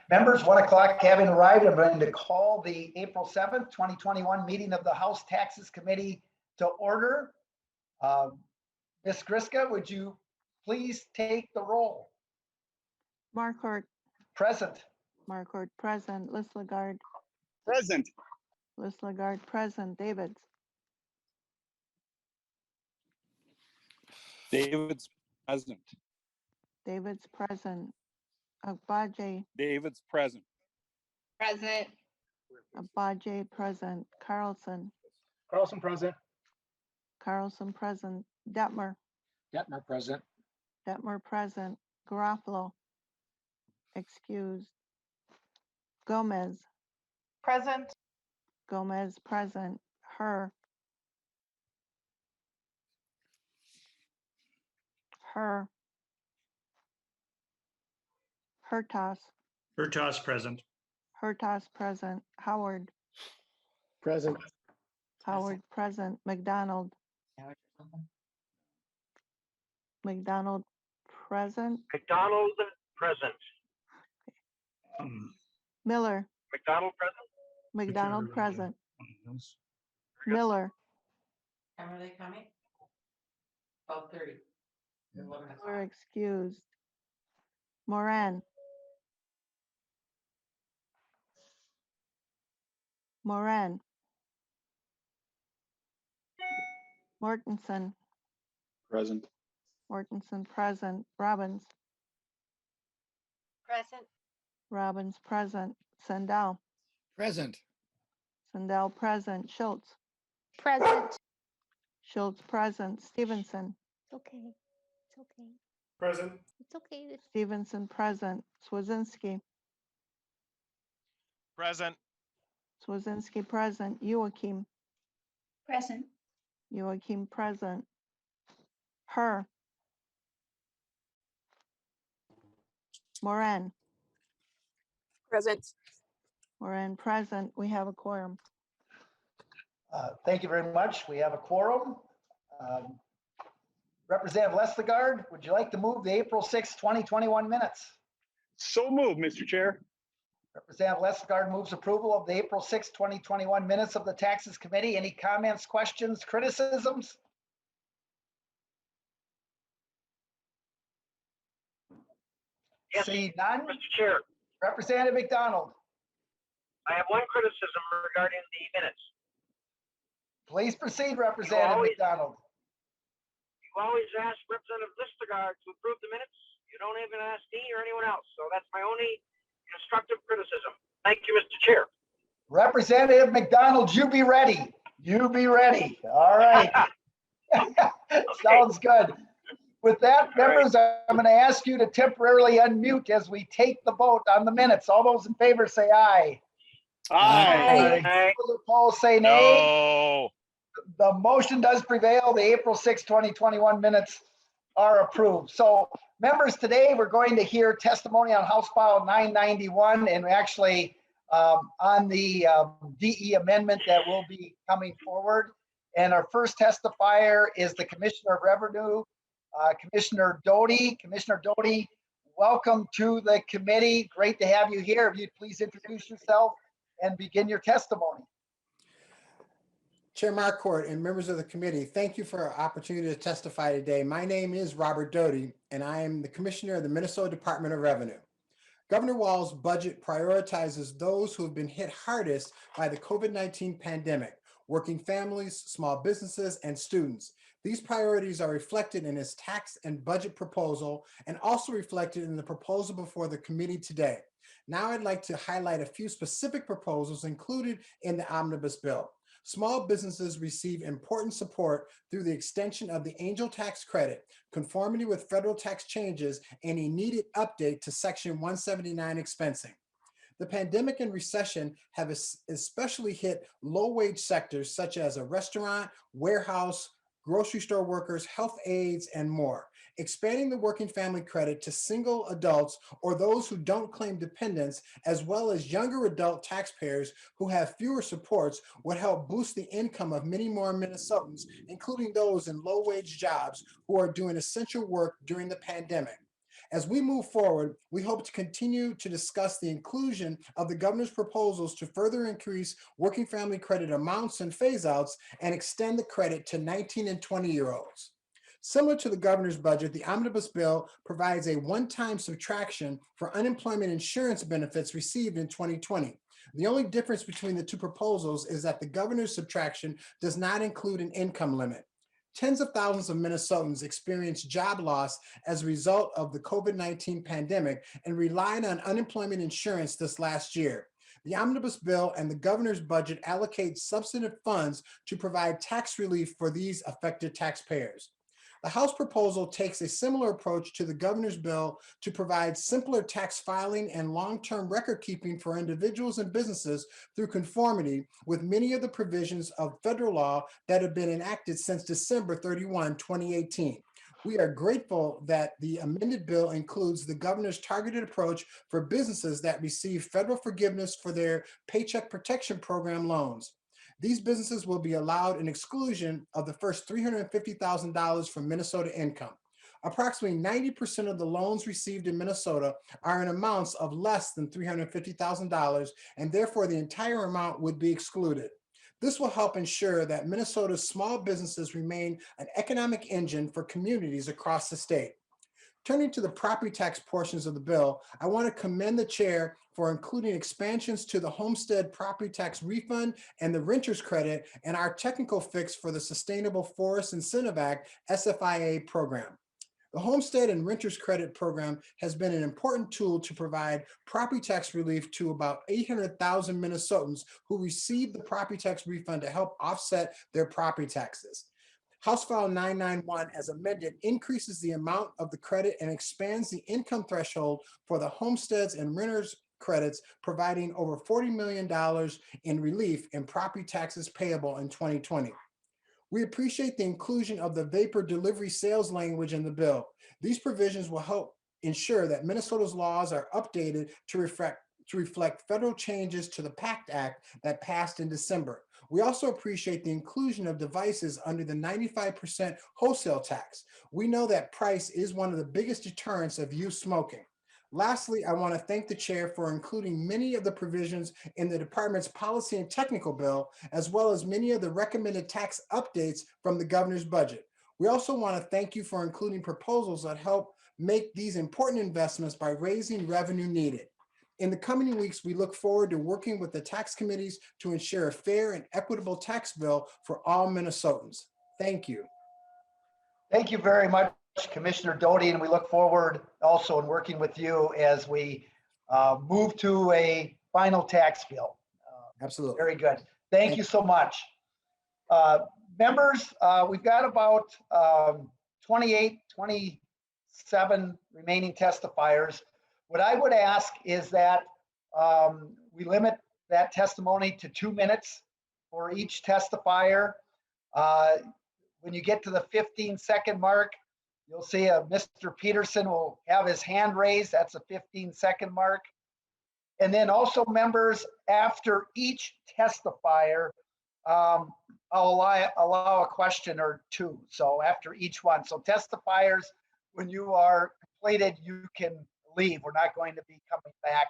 Members, 1 o'clock having arrived, I'm going to call the April 7th, 2021 meeting of the House Taxes Committee to order. Ms. Griska, would you please take the roll? Marquart. Present. Marquart present. Liz Lagarde. Present. Liz Lagarde present. Davids. David's present. Davids present. Agbaje. David's present. Present. Agbaje present. Carlson. Carlson present. Carlson present. Detmer. Detmer present. Detmer present. Garofalo. Excused. Gomez. Present. Gomez present. Her. Hertas. Hertas present. Hertas present. Howard. Present. Howard present. McDonald. McDonald present. McDonald present. Miller. McDonald present. McDonald present. Miller. Time are they coming? 12:30. Miller excused. Moran. Moran. Mortensen. Present. Mortensen present. Robbins. Present. Robbins present. Sandell. Present. Sandell present. Schultz. Present. Schultz present. Stevenson. It's okay. It's okay. Present. It's okay. Stevenson present. Swazinski. Present. Swazinski present. Joachim. Present. Joachim present. Her. Moran. Present. Moran present. We have a quorum. Thank you very much. We have a quorum. Representative Leslegard, would you like to move the April 6th, 2021 minutes? So moved, Mr. Chair. Representative Leslegard moves approval of the April 6th, 2021 minutes of the Taxes Committee. Any comments, questions, criticisms? Yes, See none. Mr. Chair, Representative McDonald, I have one criticism regarding the minutes. please proceed, Representative McDonald. You always ask Representative Listergaard to approve the minutes. You don't even ask me or anyone else. So that's my only constructive criticism. Thank you, Mr. Chair. Representative McDonald, you be ready. You be ready. All right. Sounds good. With that, members, I'm going to ask you to temporarily unmute as we take the vote on the minutes. All those in favor say aye. Aye. Aye. Those opposed say nay. No. The motion does prevail. The April 6, 2021 minutes are approved. So members, today we're going to hear testimony on House File 991 and actually on the DE amendment that will be coming forward. And our first testifier is the Commissioner of Revenue, Commissioner Doty. Commissioner Doty, welcome to the committee. Great to have you here. If you'd please introduce yourself and begin your testimony. Chair Marquart and members of the committee, thank you for our opportunity to testify today. My name is Robert Doty, and I am the Commissioner of the Minnesota Department of Revenue. Governor Walz's budget prioritizes those who have been hit hardest by the COVID-19 pandemic, working families, small businesses, and students. These priorities are reflected in his tax and budget proposal and also reflected in the proposal before the committee today. Now I'd like to highlight a few specific proposals included in the Omnibus bill. Small businesses receive important support through the extension of the angel tax credit, conformity with federal tax changes, and a needed update to Section 179 expensing. The pandemic and recession have especially hit low-wage sectors such as a restaurant, warehouse, grocery store workers, health aides, and more. Expanding the working family credit to single adults or those who don't claim dependents, as well as younger adult taxpayers who have fewer supports, would help boost the income of many more Minnesotans, including those in low-wage jobs who are doing essential work during the pandemic. As we move forward, we hope to continue to discuss the inclusion of the governor's proposals to further increase working family credit amounts and phase outs and extend the credit to 19 and 20-year-olds. Similar to the governor's budget, the omnibus bill provides a one-time subtraction for unemployment insurance benefits received in 2020. The only difference between the two proposals is that the governor's subtraction does not include an income limit. Tens of thousands of Minnesotans experienced job loss as a result of the COVID-19 pandemic and relied on unemployment insurance this last year. The omnibus bill and the governor's budget allocate substantive funds to provide tax relief for these affected taxpayers. The House proposal takes a similar approach to the governor's bill to provide simpler tax filing and long-term record keeping for individuals and businesses through conformity with many of the provisions of federal law that have been enacted since December 31, 2018. We are grateful that the amended bill includes the governor's targeted approach for businesses that receive federal forgiveness for their Paycheck Protection Program loans. These businesses will be allowed an exclusion of the first $350,000 from Minnesota income. Approximately 90% of the loans received in Minnesota are in amounts of less than $350,000, and therefore the entire amount would be excluded. This will help ensure that Minnesota's small businesses remain an economic engine for communities across the state. Turning to the property tax portions of the bill, I want to commend the chair for including expansions to the homestead property tax refund and the renter's credit and our technical fix for the Sustainable Forest Incentive Act SFIA program. The homestead and renter's credit program has been an important tool to provide property tax relief to about 800,000 Minnesotans who receive the property tax refund to help offset their property taxes. House File 991, as amended, increases the amount of the credit and expands the income threshold for the homesteads and renters credits, providing over $40 million in relief in property taxes payable in 2020. We appreciate the inclusion of the vapor delivery sales language in the bill. These provisions will help ensure that Minnesota's laws are updated to reflect federal changes to the PACT Act that passed in December. We also appreciate the inclusion of devices under the 95% wholesale tax. We know that price is one of the biggest deterrents of youth smoking. Lastly, I want to thank the chair for including many of the provisions in the department's policy and technical bill, as well as many of the recommended tax updates from the governor's budget. We also want to thank you for including proposals that help make these important investments by raising revenue needed. In the coming weeks, we look forward to working with the tax committees to ensure a fair and equitable tax bill for all Minnesotans. Thank you. Thank you very much, Commissioner Doty, and we look forward also in working with you as we move to a final tax bill. Absolutely. Very good. Thank you so much. Members, we've got about 28, 27 remaining testifiers. What I would ask is that we limit that testimony to 2 minutes for each testifier. When you get to the 15-second mark, you'll see Mr. Peterson will have his hand raised. That's a 15-second mark. And then also members, after each testifier, I'll allow a question or two. So after each one. So testifiers, when you are completed, you can leave. We're not going to be coming back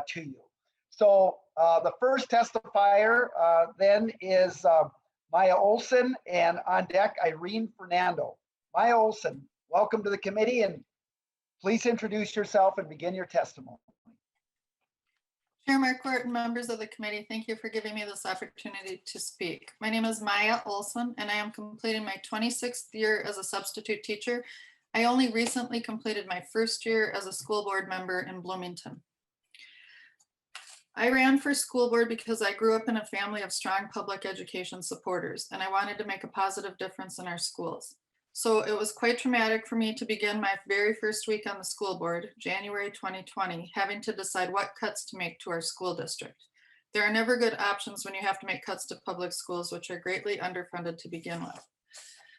to you. So the first testifier then is Maya Olson, and on deck, Irene Fernando. Maya Olson, welcome to the committee, and please introduce yourself and begin your testimony. Chair Marquart and members of the committee, thank you for giving me this opportunity to speak. My name is Maya Olson, and I am completing my 26th year as a substitute teacher. I only recently completed my first year as a school board member in Bloomington. I ran for school board because I grew up in a family of strong public education supporters, and I wanted to make a positive difference in our schools. So it was quite traumatic for me to begin my very first week on the school board, January 2020, having to decide what cuts to make to our school district. There are never good options when you have to make cuts to public schools, which are greatly underfunded to begin with.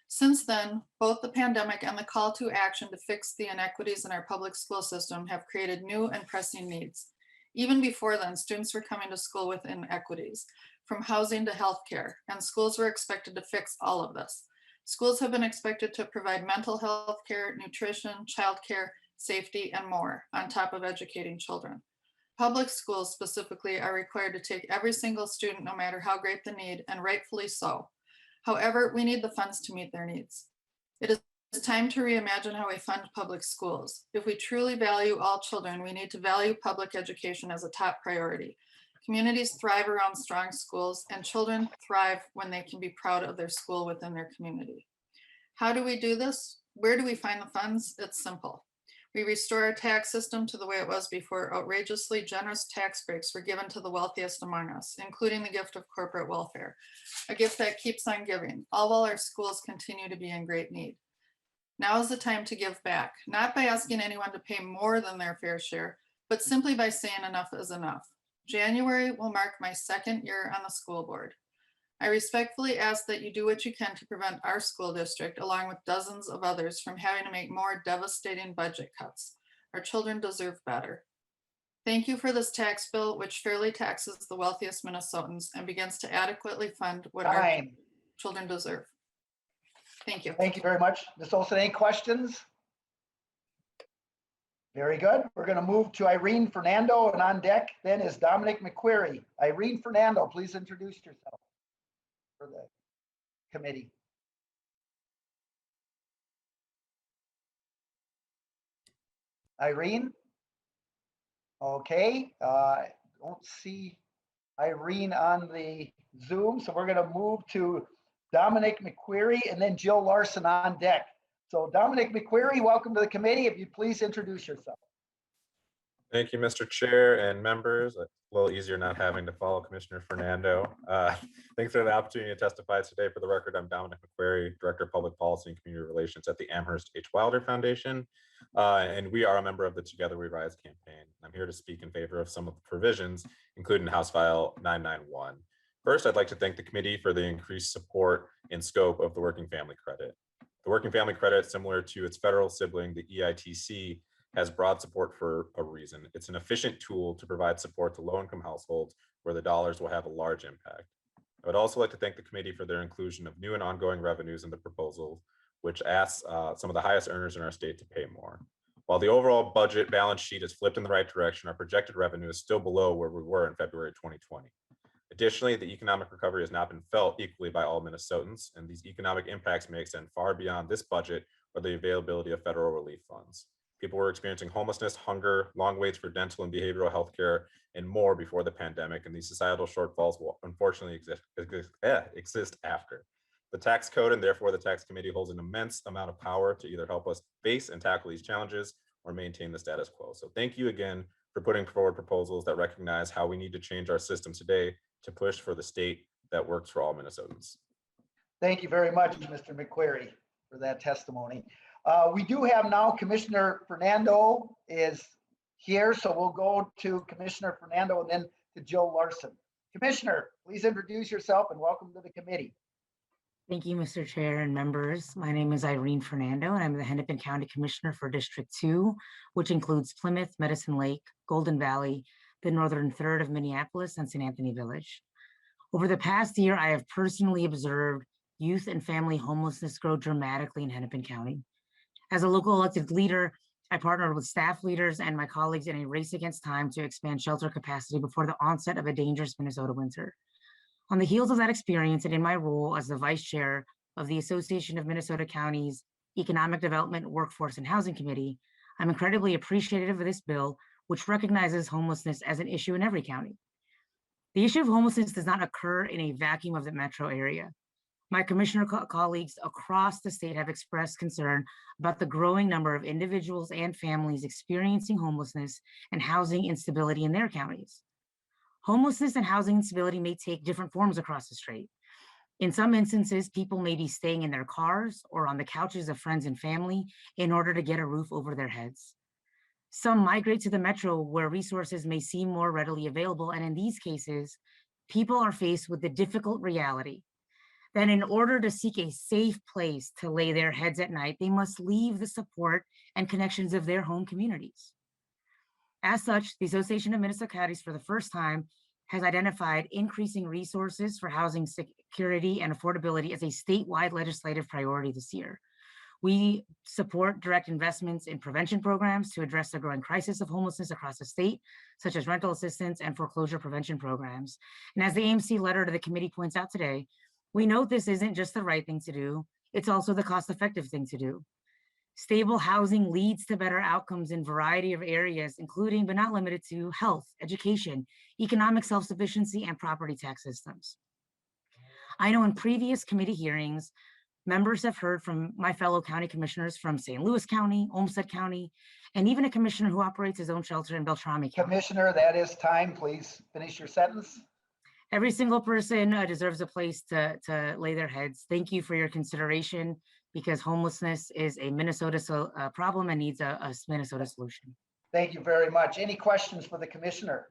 Since then, both the pandemic and the call to action to fix the inequities in our public school system have created new and pressing needs. Even before then, students were coming to school with inequities, from housing to healthcare, and schools were expected to fix all of this. Schools have been expected to provide mental health care, nutrition, childcare, safety, and more on top of educating children. Public schools specifically are required to take every single student, no matter how great the need, and rightfully so. However, we need the funds to meet their needs. It is time to reimagine how we fund public schools. If we truly value all children, we need to value public education as a top priority. Communities thrive around strong schools, and children thrive when they can be proud of their school within their community. How do we do this? Where do we find the funds? It's simple. We restore our tax system to the way it was before outrageously generous tax breaks were given to the wealthiest among us, including the gift of corporate welfare, a gift that keeps on giving, all while our schools continue to be in great need. Now is the time to give back, not by asking anyone to pay more than their fair share, but simply by saying enough is enough. January will mark my second year on the school board. I respectfully ask that you do what you can to prevent our school district, along with dozens of others, from having to make more devastating budget cuts. Our children deserve better. Thank you for this tax bill, which fairly taxes the wealthiest Minnesotans and begins to adequately fund what our children deserve. Thank you. Thank you very much. Ms. Olson, any questions? Very good. We're going to move to Irene Fernando, and on deck then is Dominic McQuerry. Irene Fernando, please introduce yourself for the committee. Irene? Okay, don't see Irene on the Zoom, so we're going to move to Dominic McQuerry and then Jill Larson on deck. So Dominic McQuerry, welcome to the committee. If you please introduce yourself. Thank you, Mr. Chair and members. A little easier not having to follow Commissioner Fernando. Thanks for the opportunity to testify today. For the record, I'm Dominic McQuerry, Director of Public Policy and Community Relations at the Amherst H. Wilder Foundation. And we are a member of the Together We Rise campaign. I'm here to speak in favor of some of the provisions, including House File 991. First, I'd like to thank the committee for the increased support and scope of the Working Family Credit. The Working Family Credit, similar to its federal sibling, the EITC, has broad support for a reason. It's an efficient tool to provide support to low-income households where the dollars will have a large impact. I would also like to thank the committee for their inclusion of new and ongoing revenues in the proposal, which asks some of the highest earners in our state to pay more. While the overall budget balance sheet is flipped in the right direction, our projected revenue is still below where we were in February 2020. Additionally, the economic recovery has not been felt equally by all Minnesotans, and these economic impacts may extend far beyond this budget or the availability of federal relief funds. People were experiencing homelessness, hunger, long waits for dental and behavioral health care, and more before the pandemic, and these societal shortfalls will unfortunately exist after. The tax code, and therefore the tax committee, holds an immense amount of power to either help us face and tackle these challenges or maintain the status quo. So thank you again for putting forward proposals that recognize how we need to change our system today to push for the state that works for all Minnesotans. Thank you very much, Mr. McQuerry, for that testimony. We do have now Commissioner Fernando is here, so we'll go to Commissioner Fernando and then to Jill Larson. Commissioner, please introduce yourself and welcome to the committee. Thank you, Mr. Chair and members. My name is Irene Fernando, and I'm the Hennepin County Commissioner for District 2, which includes Plymouth, Medicine Lake, Golden Valley, the northern third of Minneapolis, and St. Anthony Village. Over the past year, I have personally observed youth and family homelessness grow dramatically in Hennepin County. As a local elected leader, I partnered with staff leaders and my colleagues in a race against time to expand shelter capacity before the onset of a dangerous Minnesota winter. On the heels of that experience and in my role as the vice chair of the Association of Minnesota Counties Economic Development, Workforce, and Housing Committee, I'm incredibly appreciative of this bill, which recognizes homelessness as an issue in every county. The issue of homelessness does not occur in a vacuum of the metro area. My commissioner colleagues across the state have expressed concern about the growing number of individuals and families experiencing homelessness and housing instability in their counties. Homelessness and housing instability may take different forms across the state. In some instances, people may be staying in their cars or on the couches of friends and family in order to get a roof over their heads. Some migrate to the metro where resources may seem more readily available, and in these cases, people are faced with the difficult reality that in order to seek a safe place to lay their heads at night, they must leave the support and connections of their home communities. As such, the Association of Minnesota Counties for the first time has identified increasing resources for housing security and affordability as a statewide legislative priority this year. We support direct investments in prevention programs to address the growing crisis of homelessness across the state, such as rental assistance and foreclosure prevention programs. And as the AMC letter to the committee points out today, we note this isn't just the right thing to do, it's also the cost-effective thing to do. Stable housing leads to better outcomes in a variety of areas, including but not limited to health, education, economic self-sufficiency, and property tax systems. I know in previous committee hearings, members have heard from my fellow county commissioners from St. Louis County, Olmsted County, and even a commissioner who operates his own shelter in Beltrami County. Commissioner, that is time. Please finish your sentence. Every single person deserves a place to lay their heads. Thank you for your consideration, because homelessness is a Minnesota problem and needs a Minnesota solution. Thank you very much. Any questions for the commissioner?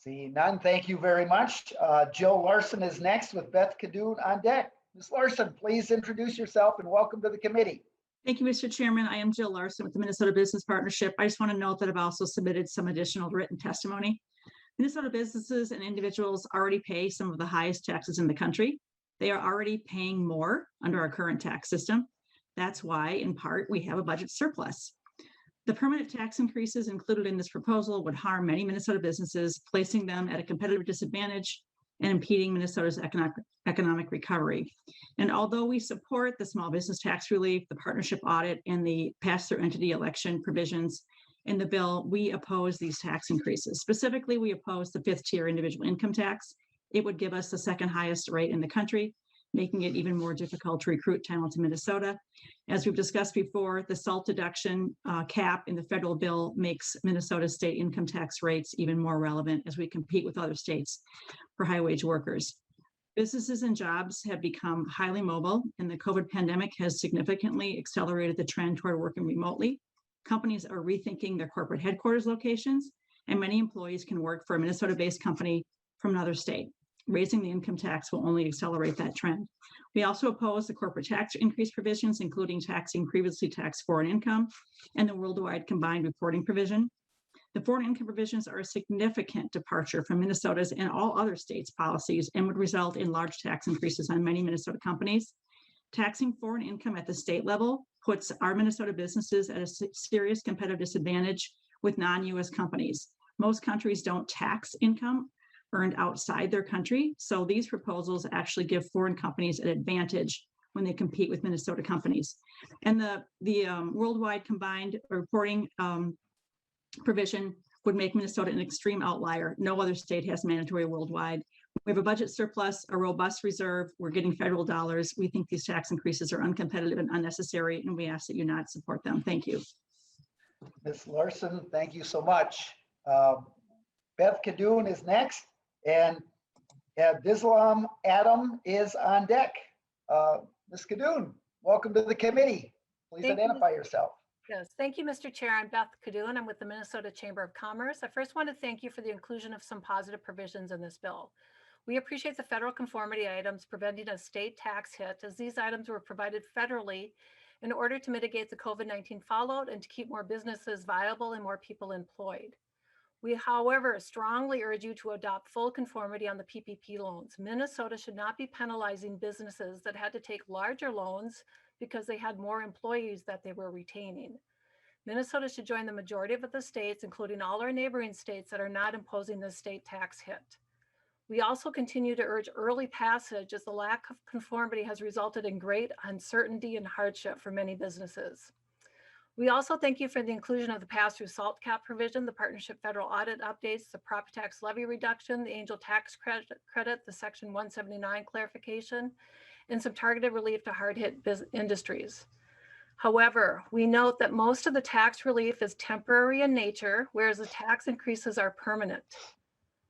See none. Thank you very much. Jill Larson is next with Beth Kadoun on deck. Ms. Larson, please introduce yourself and welcome to the committee. Thank you, Mr. Chairman. I am Jill Larson with the Minnesota Business Partnership. I just want to note that I've also submitted some additional written testimony. Minnesota businesses and individuals already pay some of the highest taxes in the country. They are already paying more under our current tax system. That's why, in part, we have a budget surplus. The permanent tax increases included in this proposal would harm many Minnesota businesses, placing them at a competitive disadvantage and impeding Minnesota's economic recovery. And although we support the small business tax relief, the partnership audit, and the pass-through entity election provisions in the bill, we oppose these tax increases. Specifically, we oppose the 5th tier individual income tax. It would give us the 2nd highest rate in the country, making it even more difficult to recruit talent to Minnesota. As we've discussed before, the SALT deduction cap in the federal bill makes Minnesota's state income tax rates even more relevant as we compete with other states for high wage workers. Businesses and jobs have become highly mobile, and the COVID pandemic has significantly accelerated the trend toward working remotely. Companies are rethinking their corporate headquarters locations, and many employees can work for a Minnesota-based company from another state. Raising the income tax will only accelerate that trend. We also oppose the corporate tax increase provisions, including taxing previously taxed foreign income and the worldwide combined reporting provision. The foreign income provisions are a significant departure from Minnesota's and all other states' policies and would result in large tax increases on many Minnesota companies. Taxing foreign income at the state level puts our Minnesota businesses at a serious competitive disadvantage with non-US companies. Most countries don't tax income earned outside their country. So these proposals actually give foreign companies an advantage when they compete with Minnesota companies. And the worldwide combined reporting provision would make Minnesota an extreme outlier. No other state has mandatory worldwide. We have a budget surplus, a robust reserve. We're getting federal dollars. We think these tax increases are uncompetitive and unnecessary, and we ask that you not support them. Thank you. Ms. Larson, thank you so much. Beth Kadoun is next, and Bislam Adam is on deck. Ms. Kadoun, welcome to the committee. Please identify yourself. Yes, thank you, Mr. Chair. I'm Beth Kadoun. I'm with the Minnesota Chamber of Commerce. I first want to thank you for the inclusion of some positive provisions in this bill. We appreciate the federal conformity items preventing a state tax hit, as these items were provided federally in order to mitigate the COVID-19 fallout and to keep more businesses viable and more people employed. We, however, strongly urge you to adopt full conformity on the PPP loans. Minnesota should not be penalizing businesses that had to take larger loans because they had more employees that they were retaining. Minnesota should join the majority of the states, including all our neighboring states, that are not imposing this state tax hit. We also continue to urge early passage, as the lack of conformity has resulted in great uncertainty and hardship for many businesses. We also thank you for the inclusion of the pass-through SALT cap provision, the partnership federal audit updates, the property tax levy reduction, the angel tax credit, the Section 179 clarification, and some targeted relief to hard-hit industries. However, we note that most of the tax relief is temporary in nature, whereas the tax increases are permanent.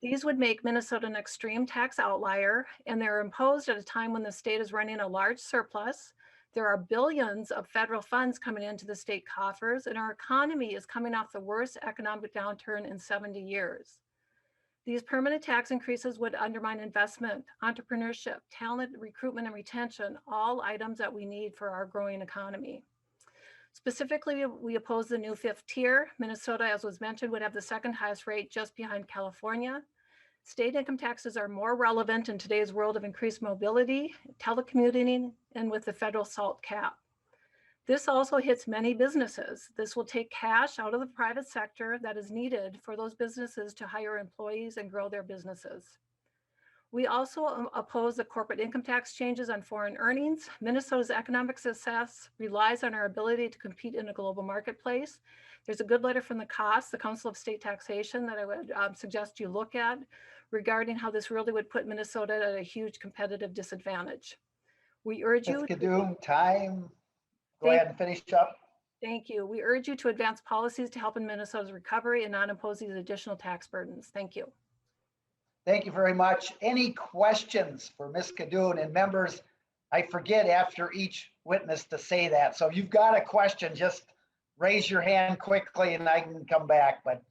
These would make Minnesota an extreme tax outlier, and they're imposed at a time when the state is running a large surplus. There are billions of federal funds coming into the state coffers, and our economy is coming off the worst economic downturn in 70 years. These permanent tax increases would undermine investment, entrepreneurship, talent, recruitment, and retention, all items that we need for our growing economy. Specifically, we oppose the new 5th tier. Minnesota, as was mentioned, would have the 2nd highest rate just behind California. State income taxes are more relevant in today's world of increased mobility, telecommuting, and with the federal SALT cap. This also hits many businesses. This will take cash out of the private sector that is needed for those businesses to hire employees and grow their businesses. We also oppose the corporate income tax changes on foreign earnings. Minnesota's economic success relies on our ability to compete in a global marketplace. There's a good letter from the COST, the Council of State Taxation, that I would suggest you look at regarding how this really would put Minnesota at a huge competitive disadvantage. We urge you. Ms. Kadoun, time. Go ahead and finish up. Thank you. We urge you to advance policies to help in Minnesota's recovery and not impose these additional tax burdens. Thank you. Thank you very much. Any questions for Ms. Kadoun? And members, I forget after each witness to say that. So if you've got a question, just raise your hand quickly and I can come back, but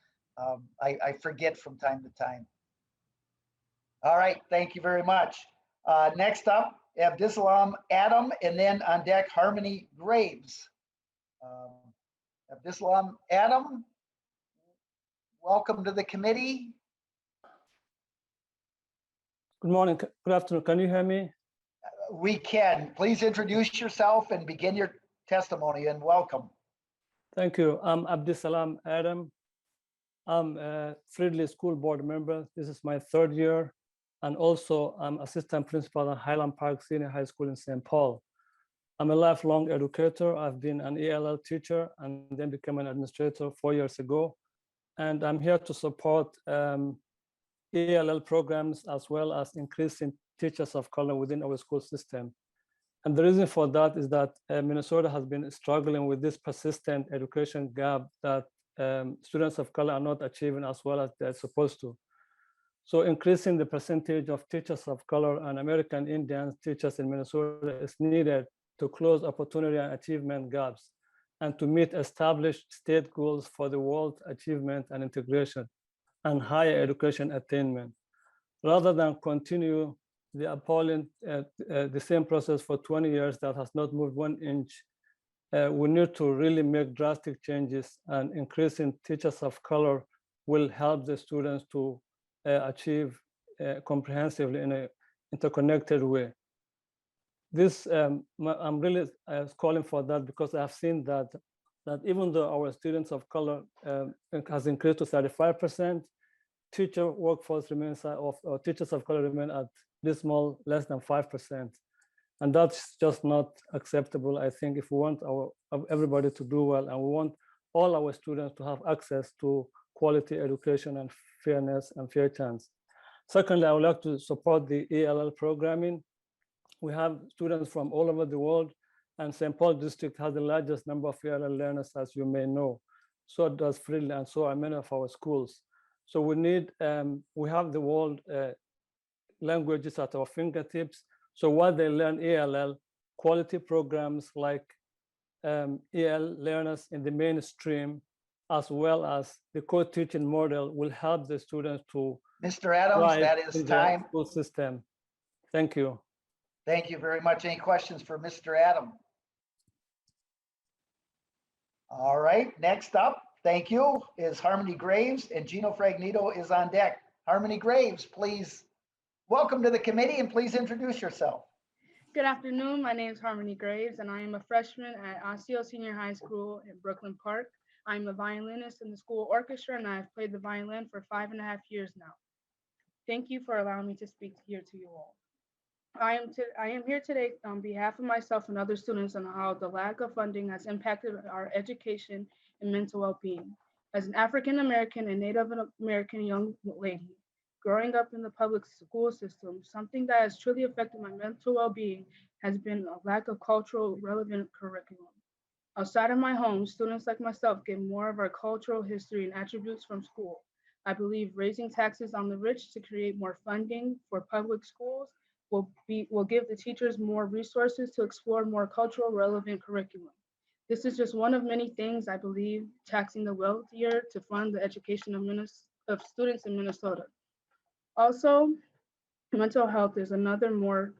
I forget from time to time. All right, thank you very much. Next up, Abdisalam Adam, and then on deck, Harmony Graves. Abdisalam Adam, welcome to the committee. Good morning, good afternoon. Can you hear me? We can. Please introduce yourself and begin your testimony, and welcome. Thank you. I'm Abdisalam Adam. I'm a Fridley School Board member. This is my 3rd year. And also I'm assistant principal at Highland Park Senior High School in St. Paul. I'm a lifelong educator. I've been an ELL teacher and then became an administrator 4 years ago. And I'm here to support ELL programs as well as increasing teachers of color within our school system. And the reason for that is that Minnesota has been struggling with this persistent education gap that students of color are not achieving as well as they're supposed to. So increasing the percentage of teachers of color and American Indian teachers in Minnesota is needed to close opportunity and achievement gaps and to meet established state goals for the world achievement and integration and higher education attainment. Rather than continue the appalling, the same process for 20 years that has not moved 1 inch, we need to really make drastic changes, and increasing teachers of color will help the students to achieve comprehensively in an interconnected way. This, I'm really calling for that because I have seen that even though our students of color has increased to 35%, teacher workforce remains, or teachers of color remain at dismal less than 5%. And that's just not acceptable. I think if we want everybody to do well and we want all our students to have access to quality education and fairness and fair chance. Secondly, I would like to support the ELL programming. We have students from all over the world, and St. Paul district has the largest number of ELL learners, as you may know. So does Fridley, and so are many of our schools. So we need, we have the world languages at our fingertips. So while they learn ELL, quality programs like EL learners in the mainstream, as well as the co-teaching model, will help the students to Mr. Adams, that is time. School system. Thank you. Thank you very much. Any questions for Mr. Adam? All right, next up, thank you, is Harmony Graves, and Geno Fragnito is on deck. Harmony Graves, please welcome to the committee and please introduce yourself. Good afternoon. My name is Harmony Graves, and I am a freshman at Osseo Senior High School in Brooklyn Park. I'm a violinist in the school orchestra, and I have played the violin for 5.5 years now. Thank you for allowing me to speak here to you all. I am here today on behalf of myself and other students on how the lack of funding has impacted our education and mental well-being. As an African American and Native American young lady, growing up in the public school system, something that has truly affected my mental well-being has been a lack of cultural relevant curriculum. Outside of my home, students like myself get more of our cultural history and attributes from school. I believe raising taxes on the rich to create more funding for public schools will give the teachers more resources to explore more cultural relevant curriculum. This is just one of many things I believe taxing the wealthier to fund the education of students in Minnesota. Also, mental health is another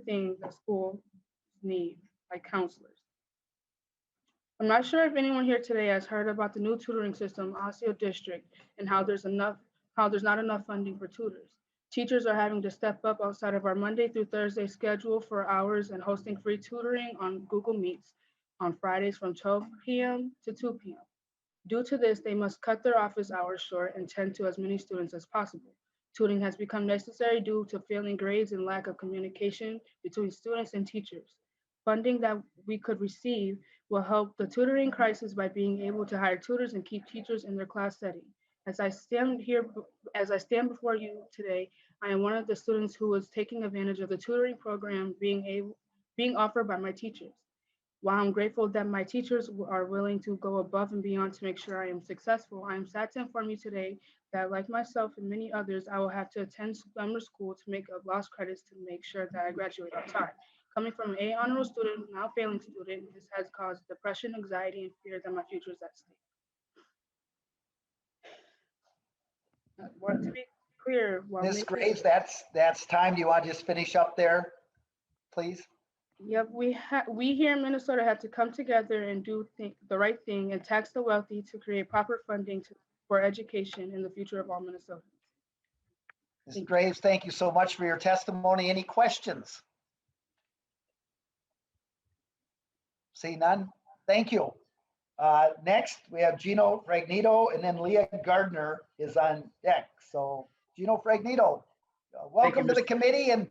thing that schools need, like counselors. I'm not sure if anyone here today has heard about the new tutoring system, Osseo District, and how there's enough how there's not enough funding for tutors. Teachers are having to step up outside of our Monday through Thursday schedule for hours and hosting free tutoring on Google Meets on Fridays from 12 p.m. to 2 p.m. Due to this, they must cut their office hours short and tend to as many students as possible. Tutoring has become necessary due to failing grades and lack of communication between students and teachers. Funding that we could receive will help the tutoring crisis by being able to hire tutors and keep teachers in their class setting. As I stand before you today, I am one of the students who was taking advantage of the tutoring program being offered by my teachers. While I'm grateful that my teachers are willing to go above and beyond to make sure I am successful, I am sad to inform you today that, like myself and many others, I will have to attend summer school to make up lost credits to make sure that I graduate on time. Coming from an A honor student, now failing student, this has caused depression, anxiety, and fear that my future is at stake. To be clear, Ms. Graves, that's time. Do you want to just finish up there, please? Yep, we here in Minnesota have to come together and do the right thing and tax the wealthy to create proper funding for education in the future of all Minnesotans. Ms. Graves, thank you so much for your testimony. Any questions? See none? Thank you. Next, we have Geno Fragnito, and then Leah Gardner is on deck. So Geno Fragnito, welcome to the committee and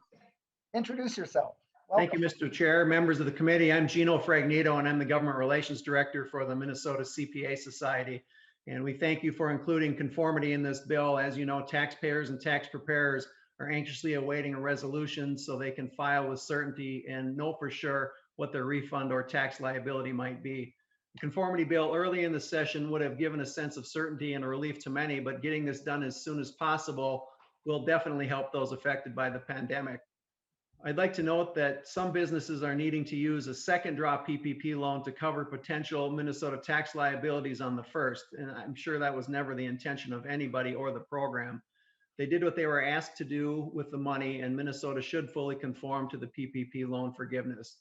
introduce yourself. Welcome. Thank you, Mr. Chair, members of the committee. I'm Geno Fragnito, and I'm the Government Relations Director for the Minnesota CPA Society. And we thank you for including conformity in this bill. As you know, taxpayers and tax preparers are anxiously awaiting a resolution so they can file with certainty and know for sure what their refund or tax liability might be. The conformity bill early in the session would have given a sense of certainty and a relief to many, but getting this done as soon as possible will definitely help those affected by the pandemic. I'd like to note that some businesses are needing to use a second draw PPP loan to cover potential Minnesota tax liabilities on the first, and I'm sure that was never the intention of anybody or the program. They did what they were asked to do with the money, and Minnesota should fully conform to the PPP loan forgiveness.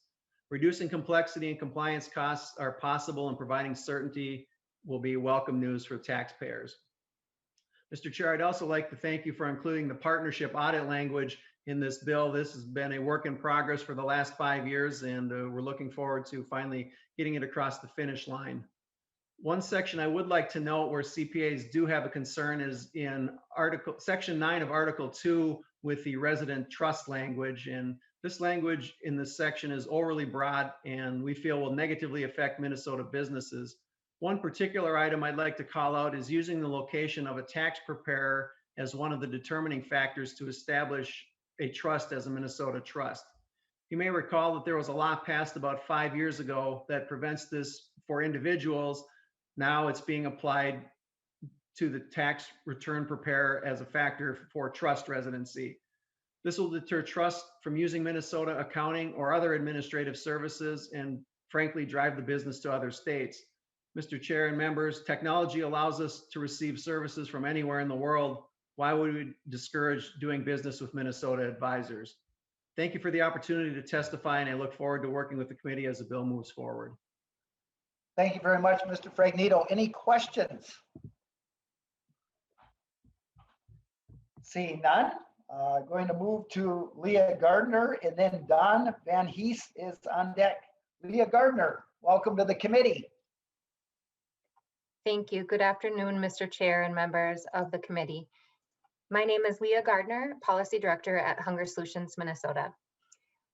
Reducing complexity and compliance costs are possible, and providing certainty will be welcome news for taxpayers. Mr. Chair, I'd also like to thank you for including the partnership audit language in this bill. This has been a work in progress for the last 5 years, and we're looking forward to finally getting it across the finish line. One section I would like to note where CPAs do have a concern is in Section 9 of Article 2 with the resident trust language. And this language in this section is overly broad and we feel will negatively affect Minnesota businesses. One particular item I'd like to call out is using the location of a tax preparer as one of the determining factors to establish a trust as a Minnesota trust. You may recall that there was a law passed about 5 years ago that prevents this for individuals. Now it's being applied to the tax return preparer as a factor for trust residency. This will deter trust from using Minnesota accounting or other administrative services and frankly drive the business to other states. Mr. Chair and members, technology allows us to receive services from anywhere in the world. Why would we discourage doing business with Minnesota advisors? Thank you for the opportunity to testify, and I look forward to working with the committee as the bill moves forward. Thank you very much, Mr. Fragnito. Any questions? Seeing none, going to move to Leah Gardner, and then Don Van Hees is on deck. Leah Gardner, welcome to the committee. Thank you. Good afternoon, Mr. Chair and members of the committee. My name is Leah Gardner, Policy Director at Hunger Solutions, Minnesota.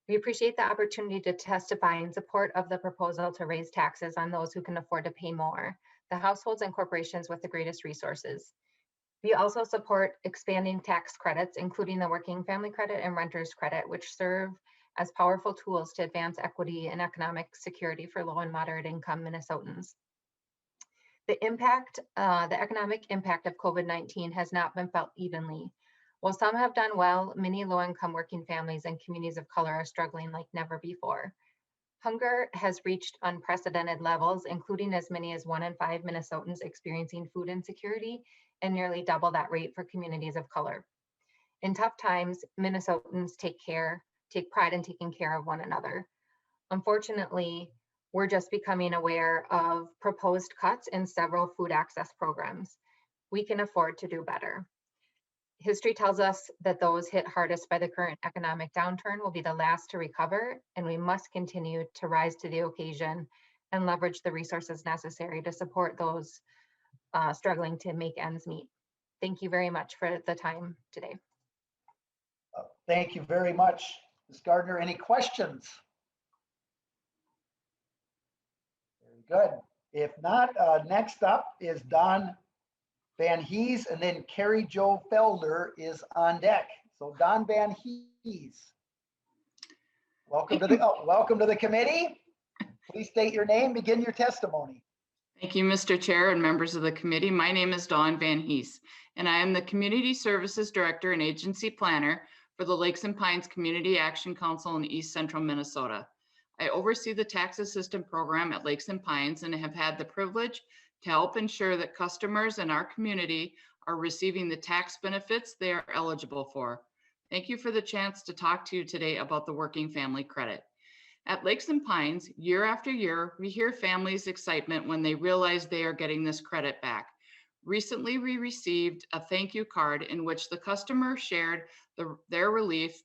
We appreciate the opportunity to testify in support of the proposal to raise taxes on those who can afford to pay more, the households and corporations with the greatest resources. We also support expanding tax credits, including the Working Family Credit and Renter's Credit, which serve as powerful tools to advance equity and economic security for low and moderate income Minnesotans. The economic impact of COVID-19 has not been felt evenly. While some have done well, many low-income working families and communities of color are struggling like never before. Hunger has reached unprecedented levels, including as many as 1 in 5 Minnesotans experiencing food insecurity, and nearly double that rate for communities of color. In tough times, Minnesotans take pride in taking care of one another. Unfortunately, we're just becoming aware of proposed cuts in several food access programs. We can afford to do better. History tells us that those hit hardest by the current economic downturn will be the last to recover, and we must continue to rise to the occasion and leverage the resources necessary to support those struggling to make ends meet. Thank you very much for the time today. Thank you very much, Ms. Gardner. Any questions? Very good. If not, next up is Don Van Hees, and then Carrie Jo Felder is on deck. So Don Van Hees, welcome to the committee. Please state your name, begin your testimony. Thank you, Mr. Chair and members of the committee. My name is Dawn Van Hees, and I am the Community Services Director and Agency Planner for the Lakes and Pines Community Action Council in East Central Minnesota. I oversee the tax assistant program at Lakes and Pines and have had the privilege to help ensure that customers in our community are receiving the tax benefits they are eligible for. Thank you for the chance to talk to you today about the Working Family Credit. At Lakes and Pines, year after year, we hear families' excitement when they realize they are getting this credit back. Recently, we received a thank you card in which the customer shared their relief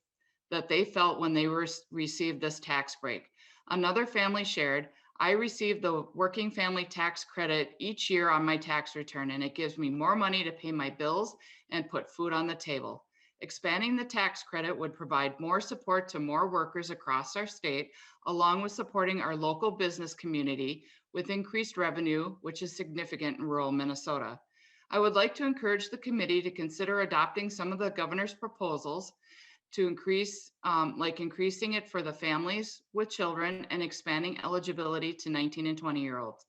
that they felt when they received this tax break. Another family shared, I receive the Working Family Tax Credit each year on my tax return, and it gives me more money to pay my bills and put food on the table. Expanding the tax credit would provide more support to more workers across our state, along with supporting our local business community with increased revenue, which is significant in rural Minnesota. I would like to encourage the committee to consider adopting some of the governor's proposals to increase, like increasing it for the families with children and expanding eligibility to 19 and 20-year-olds.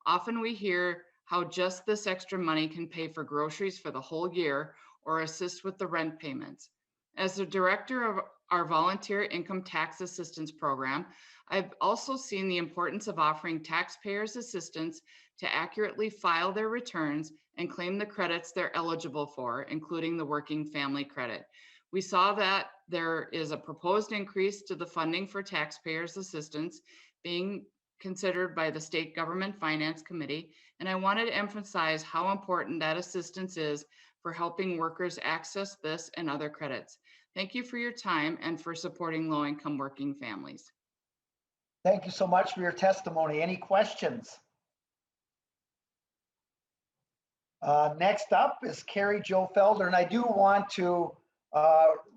Often we hear how just this extra money can pay for groceries for the whole year or assist with the rent payments. As the director of our volunteer income tax assistance program, I've also seen the importance of offering taxpayers assistance to accurately file their returns and claim the credits they're eligible for, including the Working Family Credit. We saw that there is a proposed increase to the funding for taxpayers assistance being considered by the State Government Finance Committee, and I wanted to emphasize how important that assistance is for helping workers access this and other credits. Thank you for your time and for supporting low-income working families. Thank you so much for your testimony. Any questions? Next up is Carrie Jo Felder, and I do want to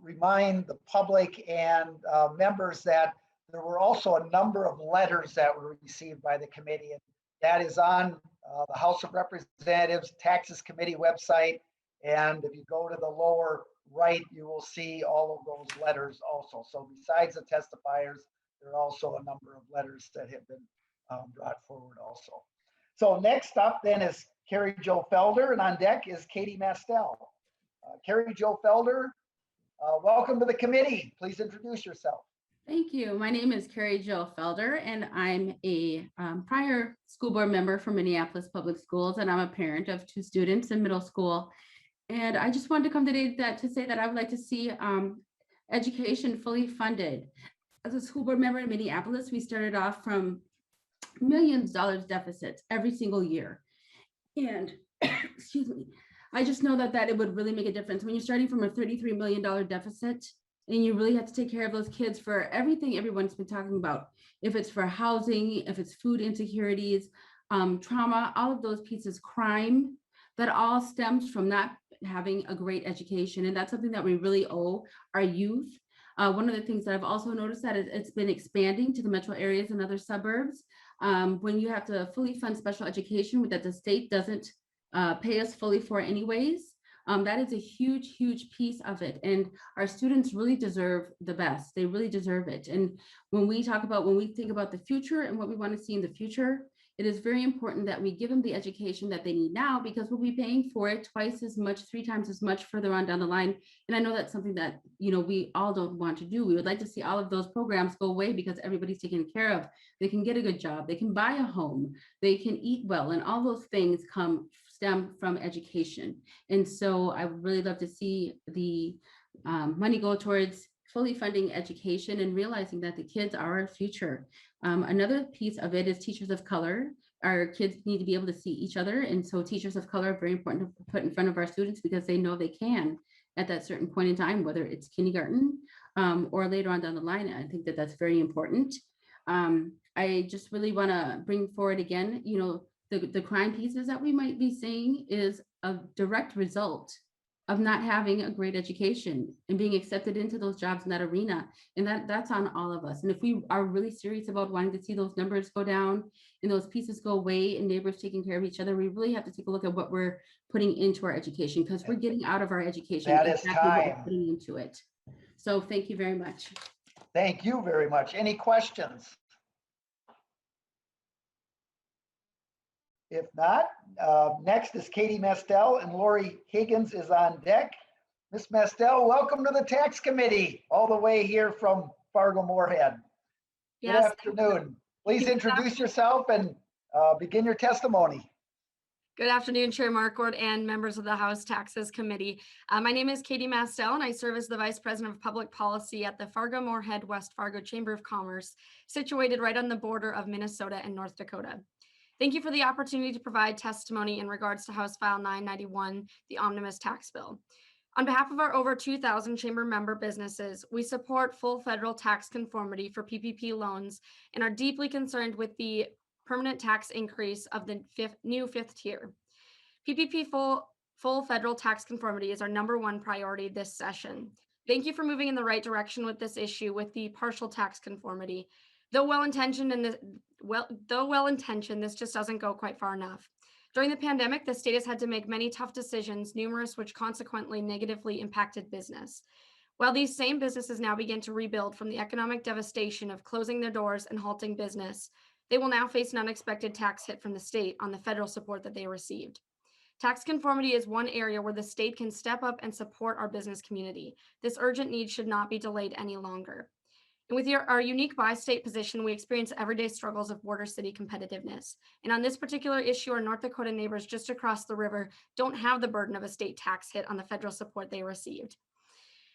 remind the public and members that there were also a number of letters that were received by the committee, and that is on the House of Representatives Taxes Committee website. And if you go to the lower right, you will see all of those letters also. So besides the testifiers, there are also a number of letters that have been brought forward also. So next up then is Carrie Jo Felder, and on deck is Katie Mastel. Carrie Jo Felder, welcome to the committee. Please introduce yourself. Thank you. My name is Carrie Jo Felder, and I'm a prior school board member for Minneapolis Public Schools, and I'm a parent of 2 students in middle school. And I just wanted to come today to say that I would like to see education fully funded. As a school board member in Minneapolis, we started off from millions of dollars deficits every single year. And excuse me, I just know that it would really make a difference when you're starting from a $33 million deficit and you really have to take care of those kids for everything everyone's been talking about. If it's for housing, if it's food insecurities, trauma, all of those pieces, crime, that all stems from not having a great education. And that's something that we really owe our youth. One of the things that I've also noticed that it's been expanding to the metro areas and other suburbs. When you have to fully fund special education that the state doesn't pay us fully for anyways, that is a huge, huge piece of it. And our students really deserve the best. They really deserve it. And when we think about the future and what we want to see in the future, it is very important that we give them the education that they need now, because we'll be paying for it twice as much, 3 times as much further on down the line. And I know that's something that, we all don't want to do. We would like to see all of those programs go away because everybody's taken care of. They can get a good job. They can buy a home. They can eat well. And all those things stem from education. And so I would really love to see the money go towards fully funding education and realizing that the kids are our future. Another piece of it is teachers of color. Our kids need to be able to see each other. And so teachers of color are very important to put in front of our students because they know they can. at that certain point in time, whether it's kindergarten or later on down the line. I think that that's very important. I just really want to bring forward again, you know, the crime pieces that we might be seeing is a direct result of not having a great education and being accepted into those jobs in that arena. And that's on all of us. And if we are really serious about wanting to see those numbers go down and those pieces go away and neighbors taking care of each other, we really have to take a look at what we're putting into our education, because we're getting out of our education That is exactly what we're time. putting into it. So thank you very much. Thank you very much. Any questions? If not, next is Katie Mastel, and Lori Higgins is on deck. Ms. Mastel, welcome to the Tax Committee, all the way here from Fargo Moorhead. Good Yes. afternoon. Please introduce yourself and begin your testimony. Good afternoon, Chair Marquart and members of the House Taxes Committee. My name is Katie Mastel, and I serve as the Vice President of Public Policy at the Fargo Moorhead-West Fargo Chamber of Commerce, situated right on the border of Minnesota and North Dakota. Thank you for the opportunity to provide testimony in regards to House File 991, the Omnibus tax bill. On behalf of our over 2,000 chamber member businesses, we support full federal tax conformity for PPP loans and are deeply concerned with the permanent tax increase of the new fifth tier. PPP full federal tax conformity is our number one priority this session. Thank you for moving in the right direction with this issue with the partial tax conformity. Though well-intentioned, this just doesn't go quite far enough. During the pandemic, the state has had to make many tough decisions, numerous which consequently negatively impacted business. While these same businesses now begin to rebuild from the economic devastation of closing their doors and halting business, they will now face an unexpected tax hit from the state on the federal support that they received. Tax conformity is one area where the state can step up and support our business community. This urgent need should not be delayed any longer. And with our unique bi-state position, we experience everyday struggles of border city competitiveness. And on this particular issue, our North Dakota neighbors just across the river don't have the burden of a state tax hit on the federal support they received.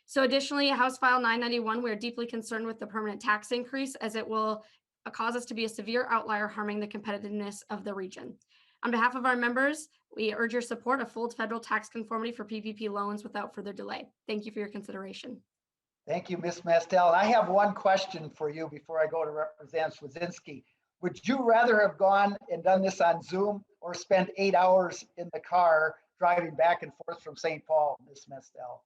So additionally, House File 991, we are deeply concerned with the permanent tax increase, as it will cause us to be a severe outlier, harming the competitiveness of the region. On behalf of our members, we urge your support of full federal tax conformity for PPP loans without further delay. Thank you for your consideration. Thank you, Ms. Mastel. I have one question for you before I go to Representative Swazinski. Would you rather have gone and done this on Zoom or spend 8 hours in the car driving back and forth from St. Paul, Ms. Mastel?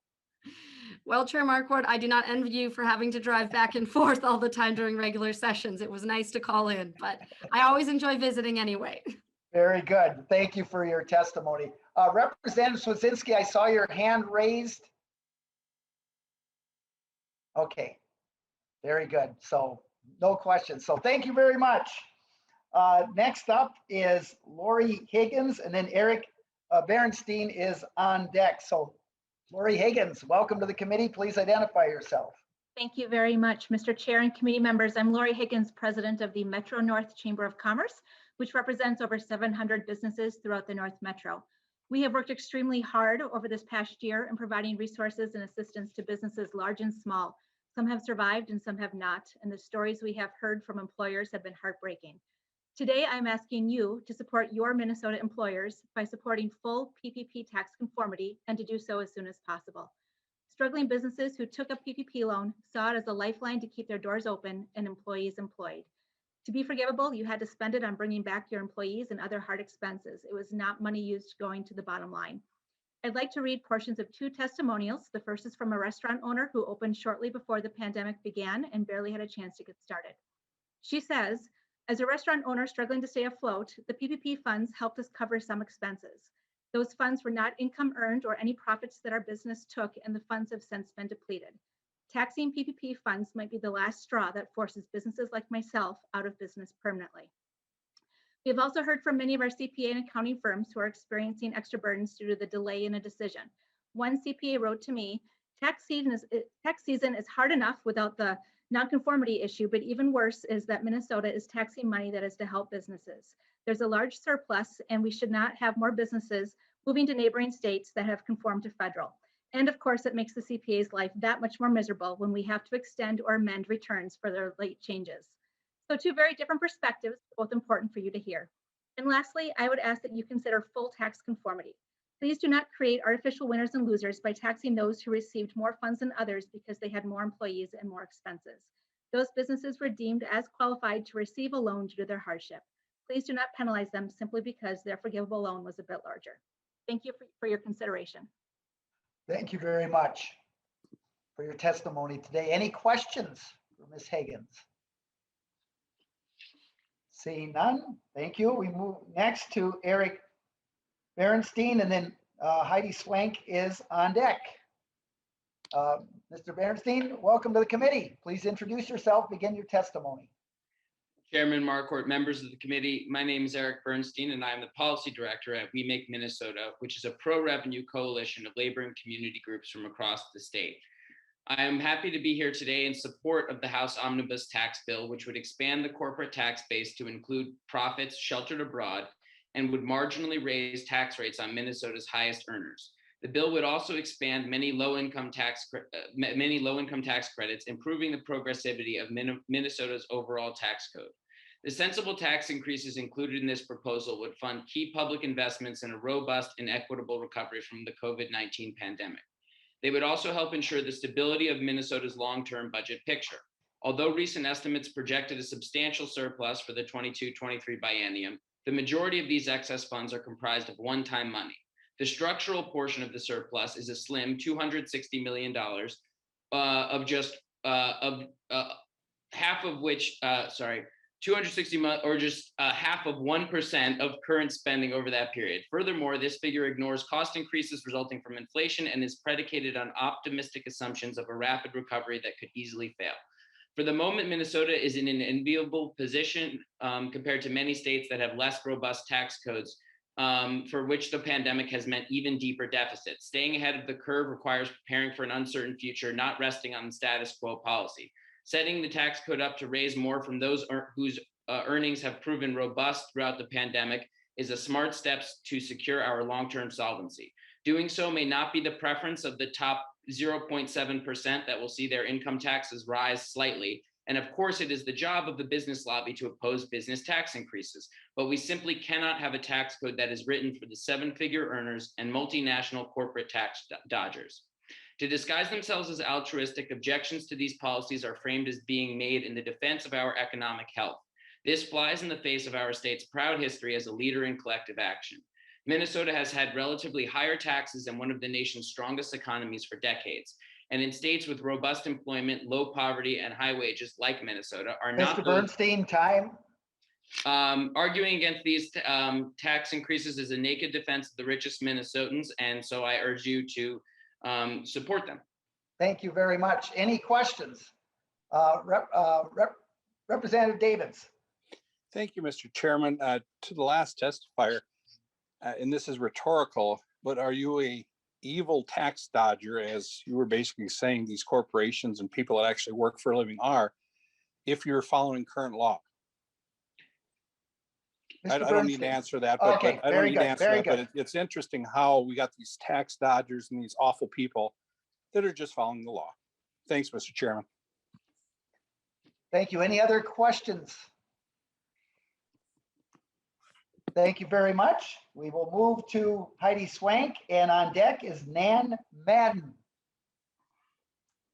Well, Chair Marquardt, I do not envy you for having to drive back and forth all the time during regular sessions. It was nice to call in, but I always enjoy visiting anyway. Very good. Thank you for your testimony. Representative Swazinski, I saw your hand raised. Okay, very good. So no questions. So thank you very much. Next up is Lori Higgins, and then Erik Bernstein is on deck. So Lori Higgins, welcome to the committee. Please identify yourself. Thank you very much, Mr. Chair and committee members. I'm Lori Higgins, president of the MetroNorth Chamber of Commerce, which represents over 700 businesses throughout the North Metro. We have worked extremely hard over this past year in providing resources and assistance to businesses large and small. Some have survived and some have not, and the stories we have heard from employers have been heartbreaking. Today, I'm asking you to support your Minnesota employers by supporting full PPP tax conformity, and to do so as soon as possible. Struggling businesses who took a PPP loan saw it as a lifeline to keep their doors open and employees employed. To be forgivable, you had to spend it on bringing back your employees and other hard expenses. It was not money used going to the bottom line. I'd like to read portions of 2 testimonials. The first is from a restaurant owner who opened shortly before the pandemic began and barely had a chance to get started. She says, as a restaurant owner struggling to stay afloat, the PPP funds helped us cover some expenses. Those funds were not income earned or any profits that our business took, and the funds have since been depleted. Taxing PPP funds might be the last straw that forces businesses like myself out of business permanently. We have also heard from many of our CPA and accounting firms who are experiencing extra burdens due to the delay in a decision. One CPA wrote to me, tax season is hard enough without the nonconformity issue, but even worse is that Minnesota is taxing money that is to help businesses. There's a large surplus, and we should not have more businesses moving to neighboring states that have conformed to federal. And of course, it makes the CPA's life that much more miserable when we have to extend or amend returns for their late changes. So 2 very different perspectives, both important for you to hear. And lastly, I would ask that you consider full tax conformity. Please do not create artificial winners and losers by taxing those who received more funds than others because they had more employees and more expenses. Those businesses were deemed as qualified to receive a loan due to their hardship. Please do not penalize them simply because their forgivable loan was a bit larger. Thank you for your consideration. Thank you very much for your testimony today. Any questions for Ms. Higgins? Seeing none, thank you. We move next to Erik Bernstein, and then Heidi Swank is on deck. Mr. Bernstein, welcome to the committee. Please introduce yourself, begin your testimony. Chairman Marquart, members of the committee, my name is Erik Bernstein, and I am the policy director at We Make Minnesota, which is a pro-revenue coalition of labor and community groups from across the state. I am happy to be here today in support of the House Omnibus tax bill, which would expand the corporate tax base to include profits sheltered abroad and would marginally raise tax rates on Minnesota's highest earners. The bill would also expand many low-income tax credits, improving the progressivity of Minnesota's overall tax code. The sensible tax increases included in this proposal would fund key public investments in a robust and equitable recovery from the COVID-19 pandemic. They would also help ensure the stability of Minnesota's long-term budget picture. Although recent estimates projected a substantial surplus for the 22-23 biennium, the majority of these excess funds are comprised of one-time money. The structural portion of the surplus is a slim $260 million, of just half of which, 260 million, or just half of 1% of current spending over that period. Furthermore, this figure ignores cost increases resulting from inflation and is predicated on optimistic assumptions of a rapid recovery that could easily fail. For the moment, Minnesota is in an enviable position compared to many states that have less robust tax codes, for which the pandemic has meant even deeper deficits. Staying ahead of the curve requires preparing for an uncertain future, not resting on the status quo policy. Setting the tax code up to raise more from those whose earnings have proven robust throughout the pandemic is a smart step to secure our long-term solvency. Doing so may not be the preference of the top 0.7% that will see their income taxes rise slightly. And of course, it is the job of the business lobby to oppose business tax increases, but we simply cannot have a tax code that is written for the seven-figure earners and multinational corporate tax dodgers. To disguise themselves as altruistic, objections to these policies are framed as being made in the defense of our economic health. This flies in the face of our state's proud history as a leader in collective action. Minnesota has had relatively higher taxes and one of the nation's strongest economies for decades. And in states with robust employment, low poverty, and high wages like Minnesota are not— Mr. Bernstein, time. Arguing against these tax increases is a naked defense of the richest Minnesotans, and so I urge you to support them. Thank you very much. Any questions? Representative Davids. Thank you, Mr. Chairman. To the last testifier, and this is rhetorical, but are you a evil tax dodger, as you were basically saying these corporations and people that actually work for a living are, if you're following current law? I don't need to answer that, but Okay, I don't very need good, to answer very that, but good. it's interesting how we got these tax dodgers and these awful people that are just following the law. Thanks, Mr. Chairman. Thank you. Any other questions? Thank you very much. We will move to Heidi Swank, and on deck is Nan Madden.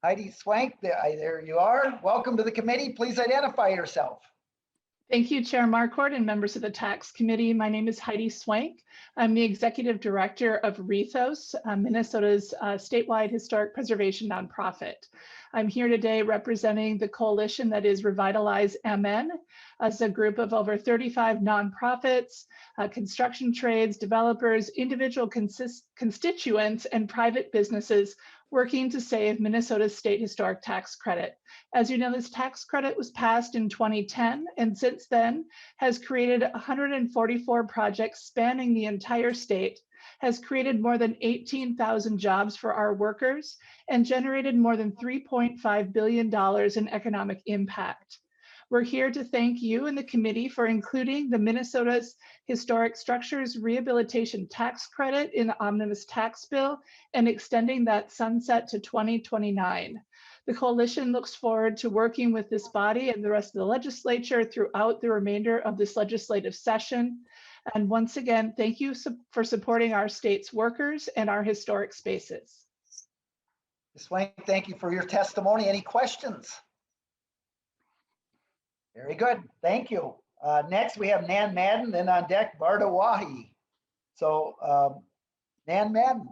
Heidi Swank, there you are. Welcome to the committee. Please identify yourself. Thank you, Chair Marquart and members of the Tax Committee. My name is Heidi Swank. I'm the Executive Director of Rethos, Minnesota's statewide historic preservation nonprofit. I'm here today representing the coalition that is Revitalize MN, as a group of over 35 nonprofits, construction trades, developers, individual constituents, and private businesses working to save Minnesota's state historic tax credit. As you know, this tax credit was passed in 2010, and since then has created 144 projects spanning the entire state, has created more than 18,000 jobs for our workers, and generated more than $3.5 billion in economic impact. We're here to thank you and the committee for including the Minnesota's Historic Structures Rehabilitation Tax Credit in the Omnibus tax bill and extending that sunset to 2029. The coalition looks forward to working with this body and the rest of the legislature throughout the remainder of this legislative session. And once again, thank you for supporting our state's workers and our historic spaces. Ms. Swank, thank you for your testimony. Any questions? Very good. Thank you. Next, we have Nan Madden, then on deck, Wahi. So, Nan Madden.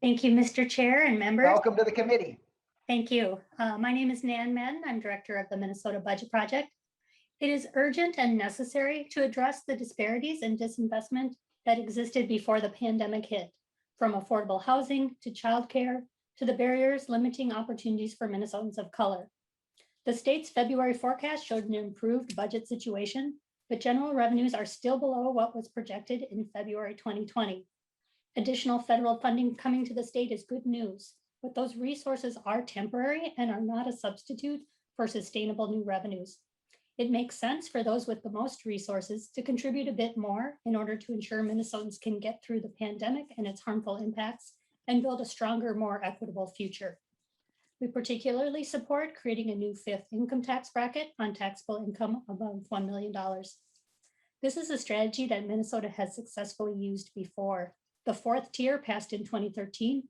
Thank you, Mr. Chair and members. Welcome to the committee. Thank you. My name is Nan Madden. I'm director of the Minnesota Budget Project. It is urgent and necessary to address the disparities and disinvestment that existed before the pandemic hit, from affordable housing to childcare to the barriers limiting opportunities for Minnesotans of color. The state's February forecast showed an improved budget situation, but general revenues are still below what was projected in February 2020. Additional federal funding coming to the state is good news, but those resources are temporary and are not a substitute for sustainable new revenues. It makes sense for those with the most resources to contribute a bit more in order to ensure Minnesotans can get through the pandemic and its harmful impacts and build a stronger, more equitable future. We particularly support creating a new fifth income tax bracket on taxable income above $1 million. This is a strategy that Minnesota has successfully used before. The fourth tier, passed in 2013,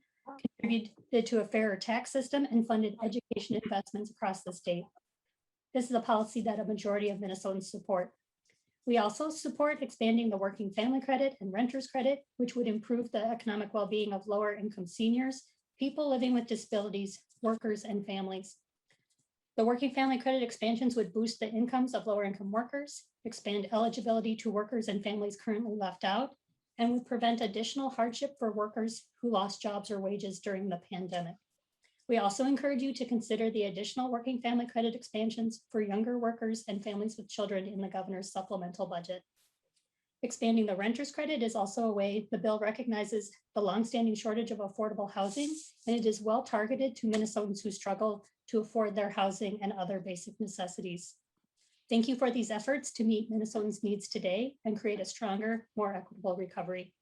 contributed to a fairer tax system and funded education investments across the state. This is a policy that a majority of Minnesotans support. We also support expanding the working family credit and renter's credit, which would improve the economic well-being of lower income seniors, people living with disabilities, workers, and families. The working family credit expansions would boost the incomes of lower income workers, expand eligibility to workers and families currently left out, and would prevent additional hardship for workers who lost jobs or wages during the pandemic. We also encourage you to consider the additional working family credit expansions for younger workers and families with children in the governor's supplemental budget. Expanding the renter's credit is also a way the bill recognizes the longstanding shortage of affordable housing, and it is well targeted to Minnesotans who struggle to afford their housing and other basic necessities. Thank you for these efforts to meet Minnesotans' needs today and create a stronger, more equitable recovery.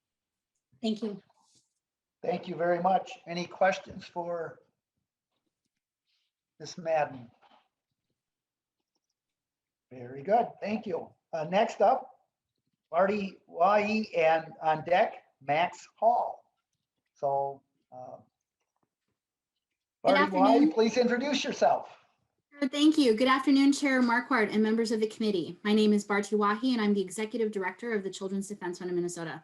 Thank you. Thank you very much. Any questions for Ms. Madden? Very good. Thank you. Next up, Bharti, Wahi, and on deck, Max Hall. So, Bharti, Wahi, please introduce yourself. Thank you. Good afternoon, Chair Marquart and members of the committee. My name is Bharti Wahi, and I'm the Executive Director of the Children's Defense Fund of Minnesota.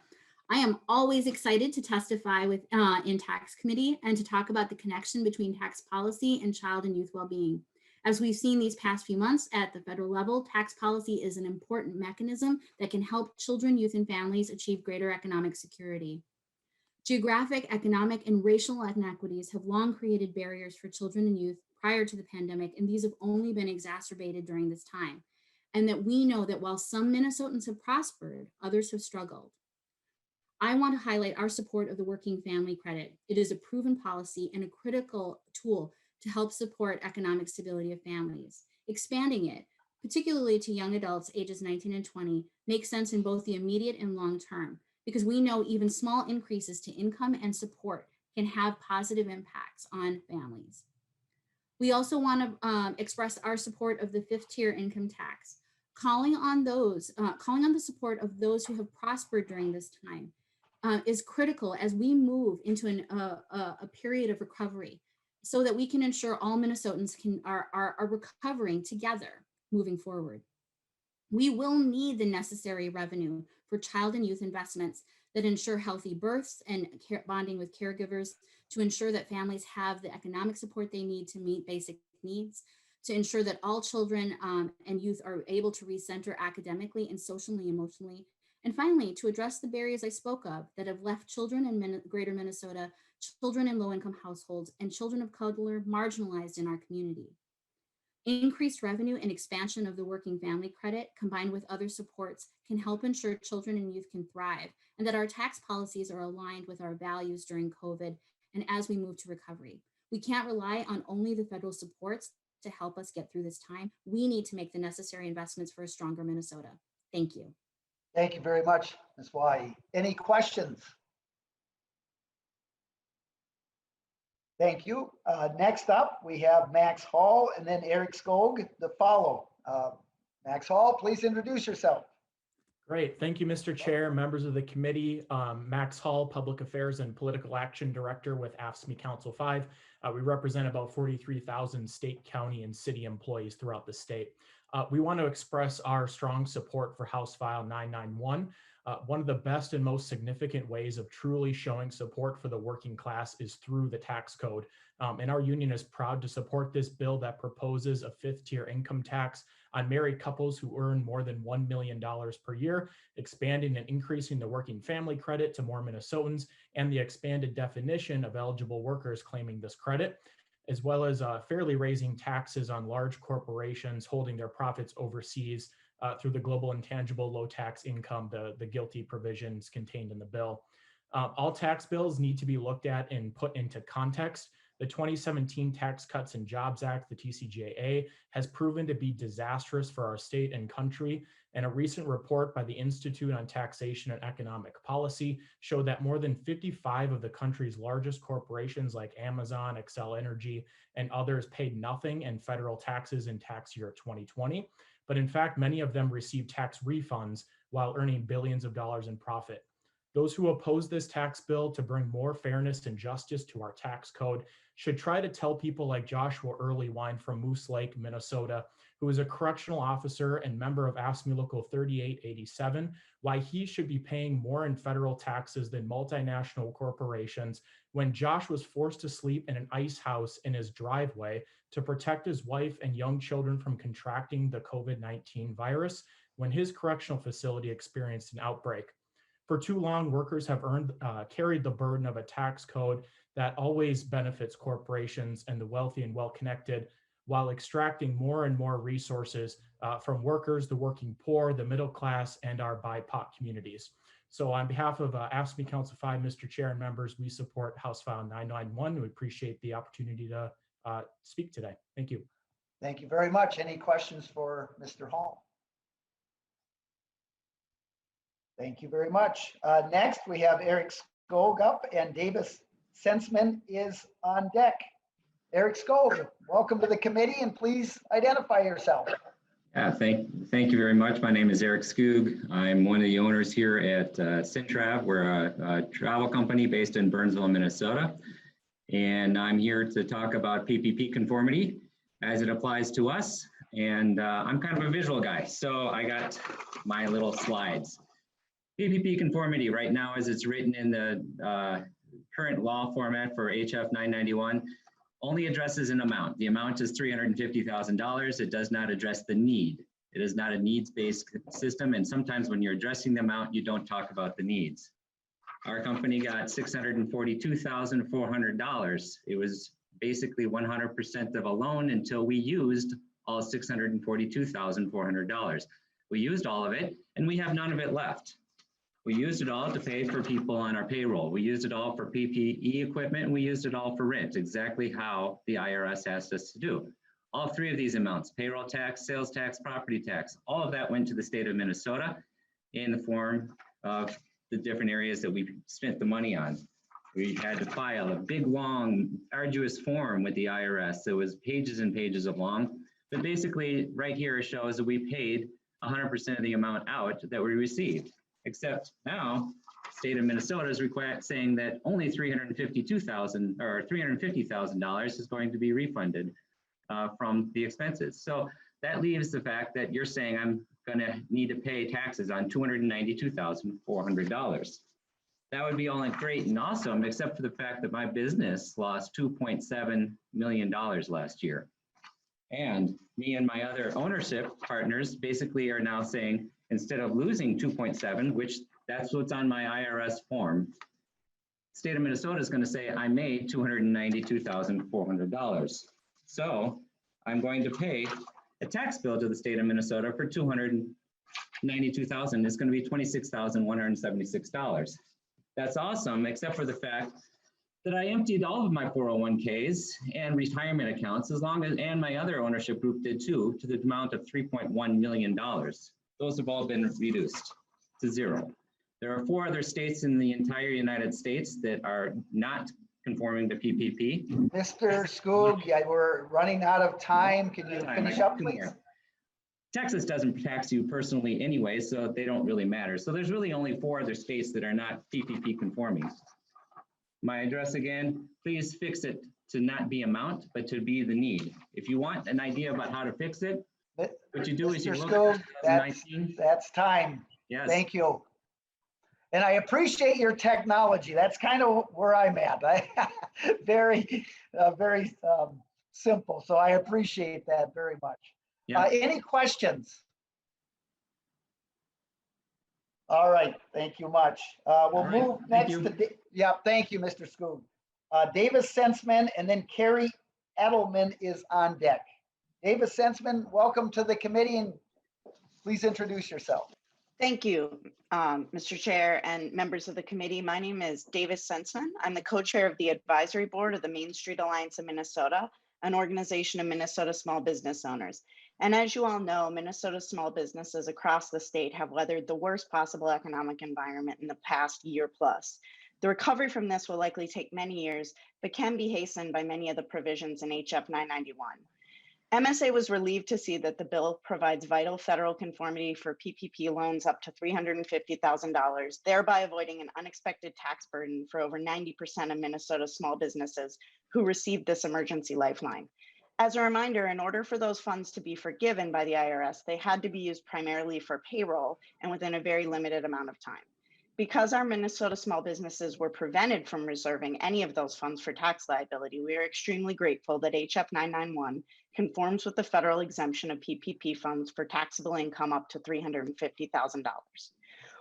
I am always excited to testify in tax committee and to talk about the connection between tax policy and child and youth well-being. As we've seen these past few months at the federal level, tax policy is an important mechanism that can help children, youth, and families achieve greater economic security. Geographic, economic, and racial inequities have long created barriers for children and youth prior to the pandemic, and these have only been exacerbated during this time. And that we know that while some Minnesotans have prospered, others have struggled. I want to highlight our support of the working family credit. It is a proven policy and a critical tool to help support economic stability of families. Expanding it, particularly to young adults ages 19 and 20, makes sense in both the immediate and long term, because we know even small increases to income and support can have positive impacts on families. We also want to express our support of the fifth tier income tax, calling on the support of those who have prospered during this time is critical as we move into a period of recovery, so that we can ensure all Minnesotans are recovering together moving forward. We will need the necessary revenue for child and youth investments that ensure healthy births and bonding with caregivers, to ensure that families have the economic support they need to meet basic needs, to ensure that all children and youth are able to recenter academically and socially, emotionally, and finally, to address the barriers I spoke of that have left children in greater Minnesota, children in low-income households, and children of color marginalized in our community. Increased revenue and expansion of the working family credit, combined with other supports, can help ensure children and youth can thrive, and that our tax policies are aligned with our values during COVID and as we move to recovery. We can't rely on only the federal supports to help us get through this time. We need to make the necessary investments for a stronger Minnesota. Thank you. Thank you very much, Ms. Wahi. Any questions? Thank you. Next up, we have Max Hall and then Erik Skoog to follow. Max Hall, please introduce yourself. Great. Thank you, Mr. Chair, members of the committee. Max Hall, Public Affairs and Political Action Director with AFSCME Council 5. We represent about 43,000 state, county, and city employees throughout the state. We want to express our strong support for House File 991. One of the best and most significant ways of truly showing support for the working class is through the tax code. And our union is proud to support this bill that proposes a fifth-tier income tax on married couples who earn more than $1 million per year, expanding and increasing the working family credit to more Minnesotans, and the expanded definition of eligible workers claiming this credit, as well as fairly raising taxes on large corporations holding their profits overseas through the global intangible low tax income, the GILTI provisions contained in the bill. All tax bills need to be looked at and put into context. The 2017 Tax Cuts and Jobs Act, the TCJA, has proven to be disastrous for our state and country, and a recent report by the Institute on Taxation and Economic Policy showed that more than 55 of the country's largest corporations like Amazon, Xcel Energy, and others paid nothing in federal taxes in tax year 2020. But in fact, many of them received tax refunds while earning billions of dollars in profit. Those who oppose this tax bill to bring more fairness and justice to our tax code should try to tell people like Joshua Earlywine from Moose Lake, Minnesota, who is a correctional officer and member of AFSCME Local 3887, why he should be paying more in federal taxes than multinational corporations when Josh was forced to sleep in an ice house in his driveway to protect his wife and young children from contracting the COVID-19 virus when his correctional facility experienced an outbreak. For too long, workers have carried the burden of a tax code that always benefits corporations and the wealthy and well-connected, while extracting more and more resources from workers, the working poor, the middle class, and our BIPOC communities. So on behalf of AFSCME Council 5, Mr. Chair and members, we support House File 991. We appreciate the opportunity to speak today. Thank you. Thank you very much. Any questions for Mr. Hall? Thank you very much. Next, we have Erik Skoog up and Davis Sensman is on deck. Erik Skoog, welcome to the committee and please identify yourself. Yeah, thank you very much. My name is Erik Skoog. I'm one of the owners here at Syntrav. We're a travel company based in Burnsville, Minnesota. And I'm here to talk about PPP conformity as it applies to us. And I'm kind of a visual guy, so I got my little slides. PPP conformity right now, as it's written in the current law format for HF 991, only addresses an amount. The amount is $350,000. It does not address the need. It is not a needs-based system, and sometimes when you're addressing the amount, you don't talk about the needs. Our company got $642,400. It was basically 100% of a loan until we used all $642,400. We used all of it, and we have none of it left. We used it all to pay for people on our payroll. We used it all for PPE equipment, and we used it all for rent, exactly how the IRS asked us to do. All three of these amounts, payroll tax, sales tax, property tax, all of that went to the state of Minnesota in the form of the different areas that we spent the money on. We had to file a big, long, arduous form with the IRS that was pages and pages of long. But basically, right here shows that we paid 100% of the amount out that we received. Except now, state of Minnesota is saying that only $350,000 or $350,000 is going to be refunded from the expenses. So that leaves the fact that you're saying I'm going to need to pay taxes on $292,400. That would be all great and awesome, except for the fact that my business lost $2.7 million last year. And me and my other ownership partners basically are now saying, instead of losing 2.7, which that's what's on my IRS form, state of Minnesota is going to say I made $292,400. So I'm going to pay a tax bill to the state of Minnesota for $292,000. It's going to be $26,176. That's awesome, except for the fact that I emptied all of my 401ks and retirement accounts, and my other ownership group did too, to the amount of $3.1 million. Those have all been reduced to zero. There are 4 other states in the entire United States that are not conforming to PPP. Mr. Skoog, we're running out of time. Can you finish up, please? Texas doesn't tax you personally anyway, so they don't really matter. So there's really only 4 other states that are not PPP conforming. My address again, please fix it to not be amount, but to be the need. If you want an idea about how to fix it, what you do is you look Skoog, at 2019. that's time. Yes. Thank you. And I appreciate your technology. That's kind of where I'm at. Very simple. So I appreciate that very much. Yeah. Any questions? All right, thank you much. We'll move next to, thank you, Mr. Skoog. Davis Sensman and then Carrie Edelman is on deck. Davis Sensman, welcome to the committee and please introduce yourself. Thank you, Mr. Chair and members of the committee. My name is Davis Sensman. I'm the co-chair of the advisory board of the Main Street Alliance of Minnesota, an organization of Minnesota small business owners. And as you all know, Minnesota small businesses across the state have weathered the worst possible economic environment in the past year plus. The recovery from this will likely take many years, but can be hastened by many of the provisions in HF 991. MSA was relieved to see that the bill provides vital federal conformity for PPP loans up to $350,000, thereby avoiding an unexpected tax burden for over 90% of Minnesota small businesses who received this emergency lifeline. As a reminder, in order for those funds to be forgiven by the IRS, they had to be used primarily for payroll and within a very limited amount of time. Because our Minnesota small businesses were prevented from reserving any of those funds for tax liability, we are extremely grateful that HF 991 conforms with the federal exemption of PPP funds for taxable income up to $350,000.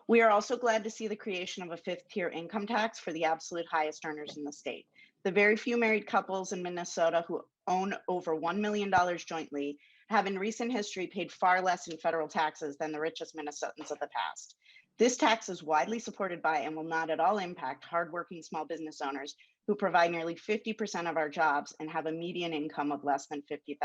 We are also glad to see the creation of a 5th-tier income tax for the absolute highest earners in the state. The very few married couples in Minnesota who own over $1 million jointly have in recent history paid far less in federal taxes than the richest Minnesotans of the past. This tax is widely supported by and will not at all impact hardworking small business owners who provide nearly 50% of our jobs and have a median income of less than $50,000.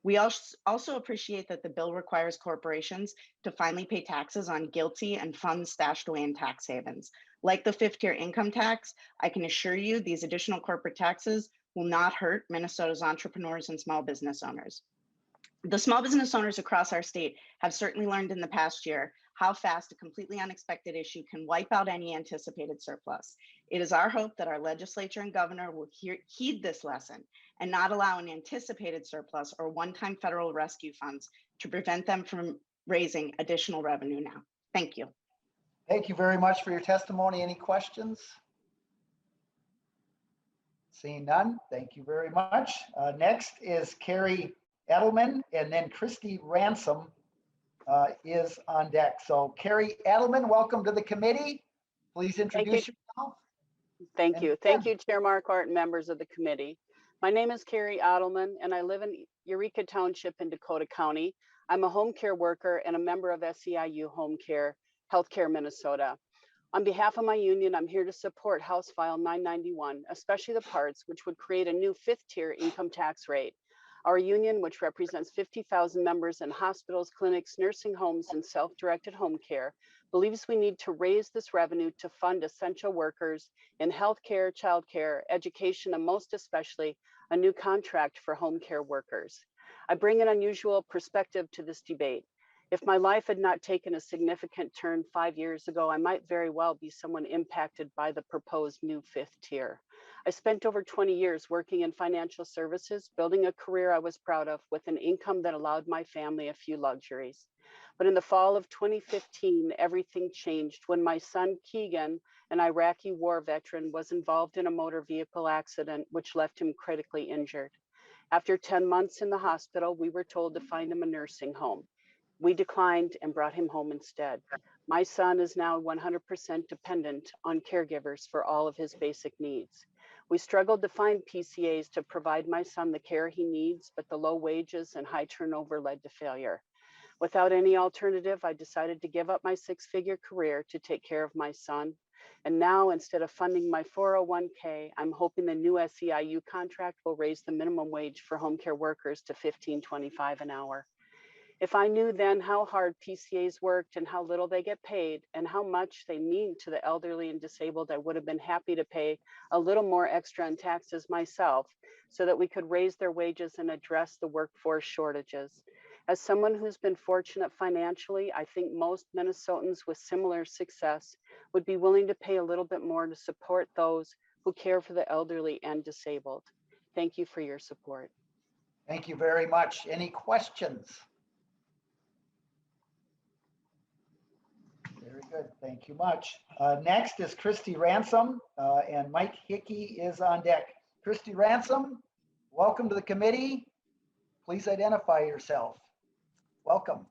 We also appreciate that the bill requires corporations to finally pay taxes on guilty and funds stashed away in tax havens. Like the 5th-tier income tax, I can assure you these additional corporate taxes will not hurt Minnesota's entrepreneurs and small business owners. The small business owners across our state have certainly learned in the past year how fast a completely unexpected issue can wipe out any anticipated surplus. It is our hope that our legislature and governor will heed this lesson and not allow an anticipated surplus or one-time federal rescue funds to prevent them from raising additional revenue now. Thank you. Thank you very much for your testimony. Any questions? Seeing none, thank you very much. Next is Carrie Edelman and then Christy Ransom is on deck. So Carrie Edelman, welcome to the committee. Please introduce yourself. Thank you. Thank you, Chair Marquart and members of the committee. My name is Carrie Edelman and I live in Eureka Township in Dakota County. I'm a home care worker and a member of SEIU Home Care, Healthcare Minnesota. On behalf of my union, I'm here to support House File 991, especially the parts which would create a new 5th-tier income tax rate. Our union, which represents 50,000 members in hospitals, clinics, nursing homes, and self-directed home care, believes we need to raise this revenue to fund essential workers in healthcare, childcare, education, and most especially a new contract for home care workers. I bring an unusual perspective to this debate. If my life had not taken a significant turn 5 years ago, I might very well be someone impacted by the proposed new 5th tier. I spent over 20 years working in financial services, building a career I was proud of with an income that allowed my family a few luxuries. But in the fall of 2015, everything changed when my son Keegan, an Iraqi war veteran, was involved in a motor vehicle accident which left him critically injured. After 10 months in the hospital, we were told to find him a nursing home. We declined and brought him home instead. My son is now 100% dependent on caregivers for all of his basic needs. We struggled to find PCAs to provide my son the care he needs, but the low wages and high turnover led to failure. Without any alternative, I decided to give up my 6-figure career to take care of my son. And now, instead of funding my 401k, I'm hoping the new SEIU contract will raise the minimum wage for home care workers to $15.25 an hour. If I knew then how hard PCAs worked and how little they get paid and how much they mean to the elderly and disabled, I would have been happy to pay a little more extra in taxes myself so that we could raise their wages and address the workforce shortages. As someone who's been fortunate financially, I think most Minnesotans with similar success would be willing to pay a little bit more to support those who care for the elderly and disabled. Thank you for your support. Thank you very much. Any questions? Very good. Thank you much. Next is Christy Ransom, and Mike Hickey is on deck. Christy Ransom, welcome to the committee. Please identify yourself. Welcome.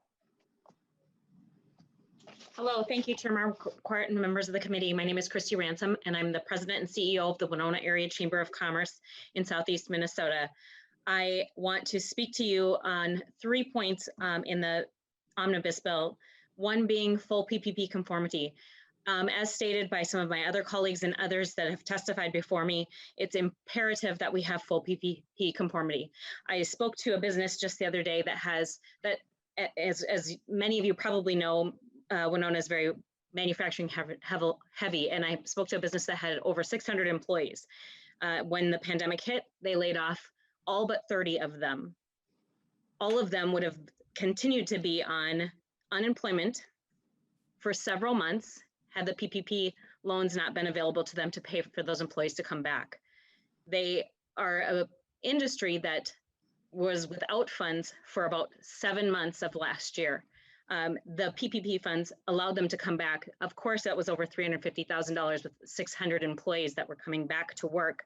Hello, thank you, Chair Marquardt and members of the committee. My name is Christy Ransom, and I'm the president and CEO of the Winona Area Chamber of Commerce in Southeast Minnesota. I want to speak to you on 3 points in the Omnibus bill, one being full PPP conformity. As stated by some of my other colleagues and others that have testified before me, it's imperative that we have full PPP conformity. I spoke to a business just the other day that has, as many of you probably know, Winona is very manufacturing heavy, and I spoke to a business that had over 600 employees. When the pandemic hit, they laid off all but 30 of them. All of them would have continued to be on unemployment for several months had the PPP loans not been available to them to pay for those employees to come back. They are an industry that was without funds for about 7 months of last year. The PPP funds allowed them to come back. Of course, that was over $350,000 with 600 employees that were coming back to work,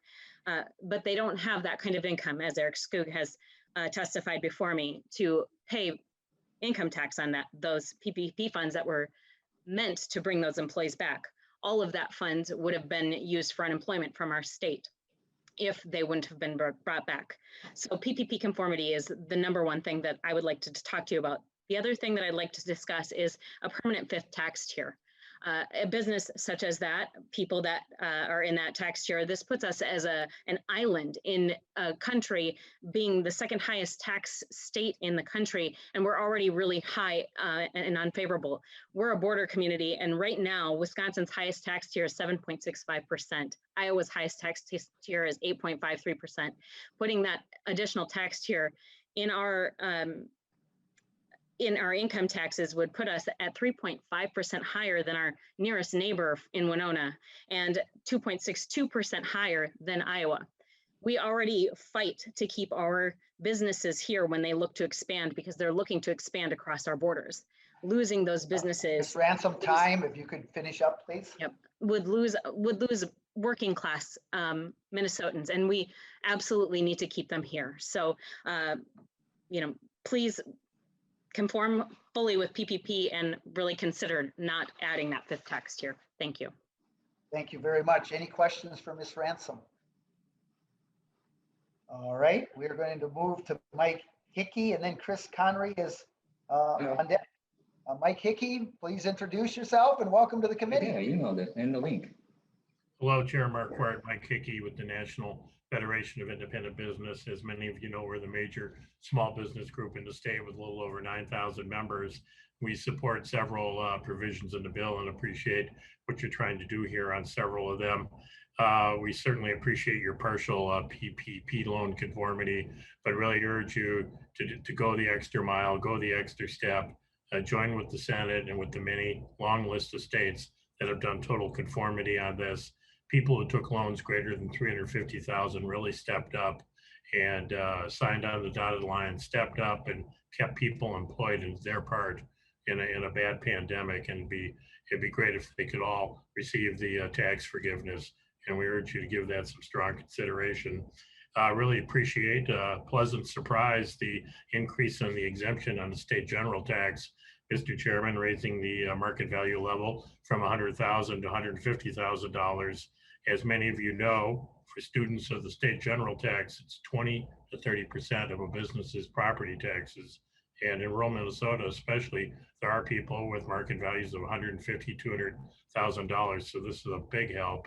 but they don't have that kind of income, as Erik Skoog has testified before me, to pay income tax on those PPP funds that were meant to bring those employees back. All of that funds would have been used for unemployment from our state if they wouldn't have been brought back. So PPP conformity is the #1 thing that I would like to talk to you about. The other thing that I'd like to discuss is a permanent 5th tax tier. A business such as that, people that are in that tax tier, this puts us as an island in a country being the 2nd highest tax state in the country, and we're already really high and unfavorable. We're a border community, and right now, Wisconsin's highest tax tier is 7.65%. Iowa's highest tax tier is 8.53%. Putting that additional tax tier in our income taxes would put us at 3.5% higher than our nearest neighbor in Winona and 2.62% higher than Iowa. We already fight to keep our businesses here when they look to expand because they're looking to expand across our borders. Losing those businesses. Ms. Ransom, time, if you could finish up, please. Yep, would lose working class Minnesotans, and we absolutely need to keep them here. So, please conform fully with PPP and really consider not adding that 5th tax tier. Thank you. Thank you very much. Any questions for Ms. Ransom? All right, we're going to move to Mike Hickey, and then Chris Connery is on deck. Mike Hickey, please introduce yourself and welcome to the committee. Yeah, you know that, and the link. Hello, Chair Marquardt, Mike Hickey with the National Federation of Independent Business. As many of you know, we're the major small business group in the state with a little over 9,000 members. We support several provisions in the bill and appreciate what you're trying to do here on several of them. We certainly appreciate your partial PPP loan conformity, but really urge you to go the extra mile, go the extra step, join with the Senate and with the many long list of states that have done total conformity on this. People who took loans greater than $350,000 really stepped up and signed on the dotted line, stepped up and kept people employed in their part in a bad pandemic. And it'd be great if they could all receive the tax forgiveness. And we urge you to give that some strong consideration. Really appreciate pleasant surprise, the increase in the exemption on the state general tax, Mr. Chairman, raising the market value level from $100,000 to $150,000. As many of you know, for students of the state general tax, it's 20 to 30% of a business's property taxes. And in rural Minnesota, especially, there are people with market values of $150,000, $200,000. So this is a big help,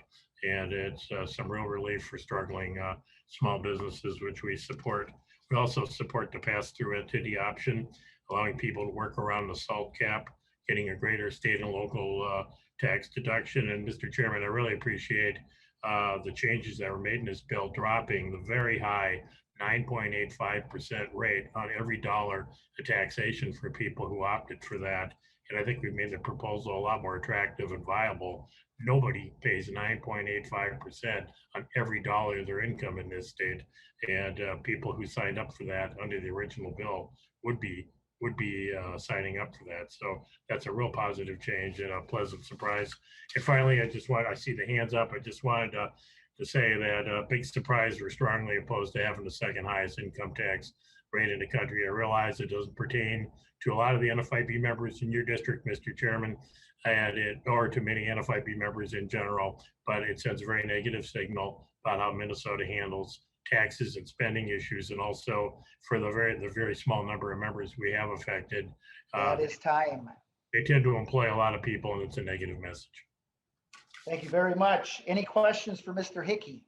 and it's some real relief for struggling small businesses, which we support. We also support the pass-through entity option, allowing people to work around the SALT cap, getting a greater state and local tax deduction. And Mr. Chairman, I really appreciate the changes that were made in this bill, dropping the very high 9.85% rate on every dollar of taxation for people who opted for that. And I think we've made the proposal a lot more attractive and viable. Nobody pays 9.85% on every dollar of their income in this state. And people who signed up for that under the original bill would be signing up for that. So that's a real positive change and a pleasant surprise. And finally, I see the hands up. I just wanted to say that big surprise, we're strongly opposed to having the second highest income tax rate in the country. I realize it doesn't pertain to a lot of the NFIB members in your district, Mr. Chairman, or to many NFIB members in general, but it sends a very negative signal about how Minnesota handles taxes and spending issues, and also for the very small number of members we have affected. That is time. They tend to employ a lot of people, and it's a negative message. Thank you very much. Any questions for Mr. Hickey?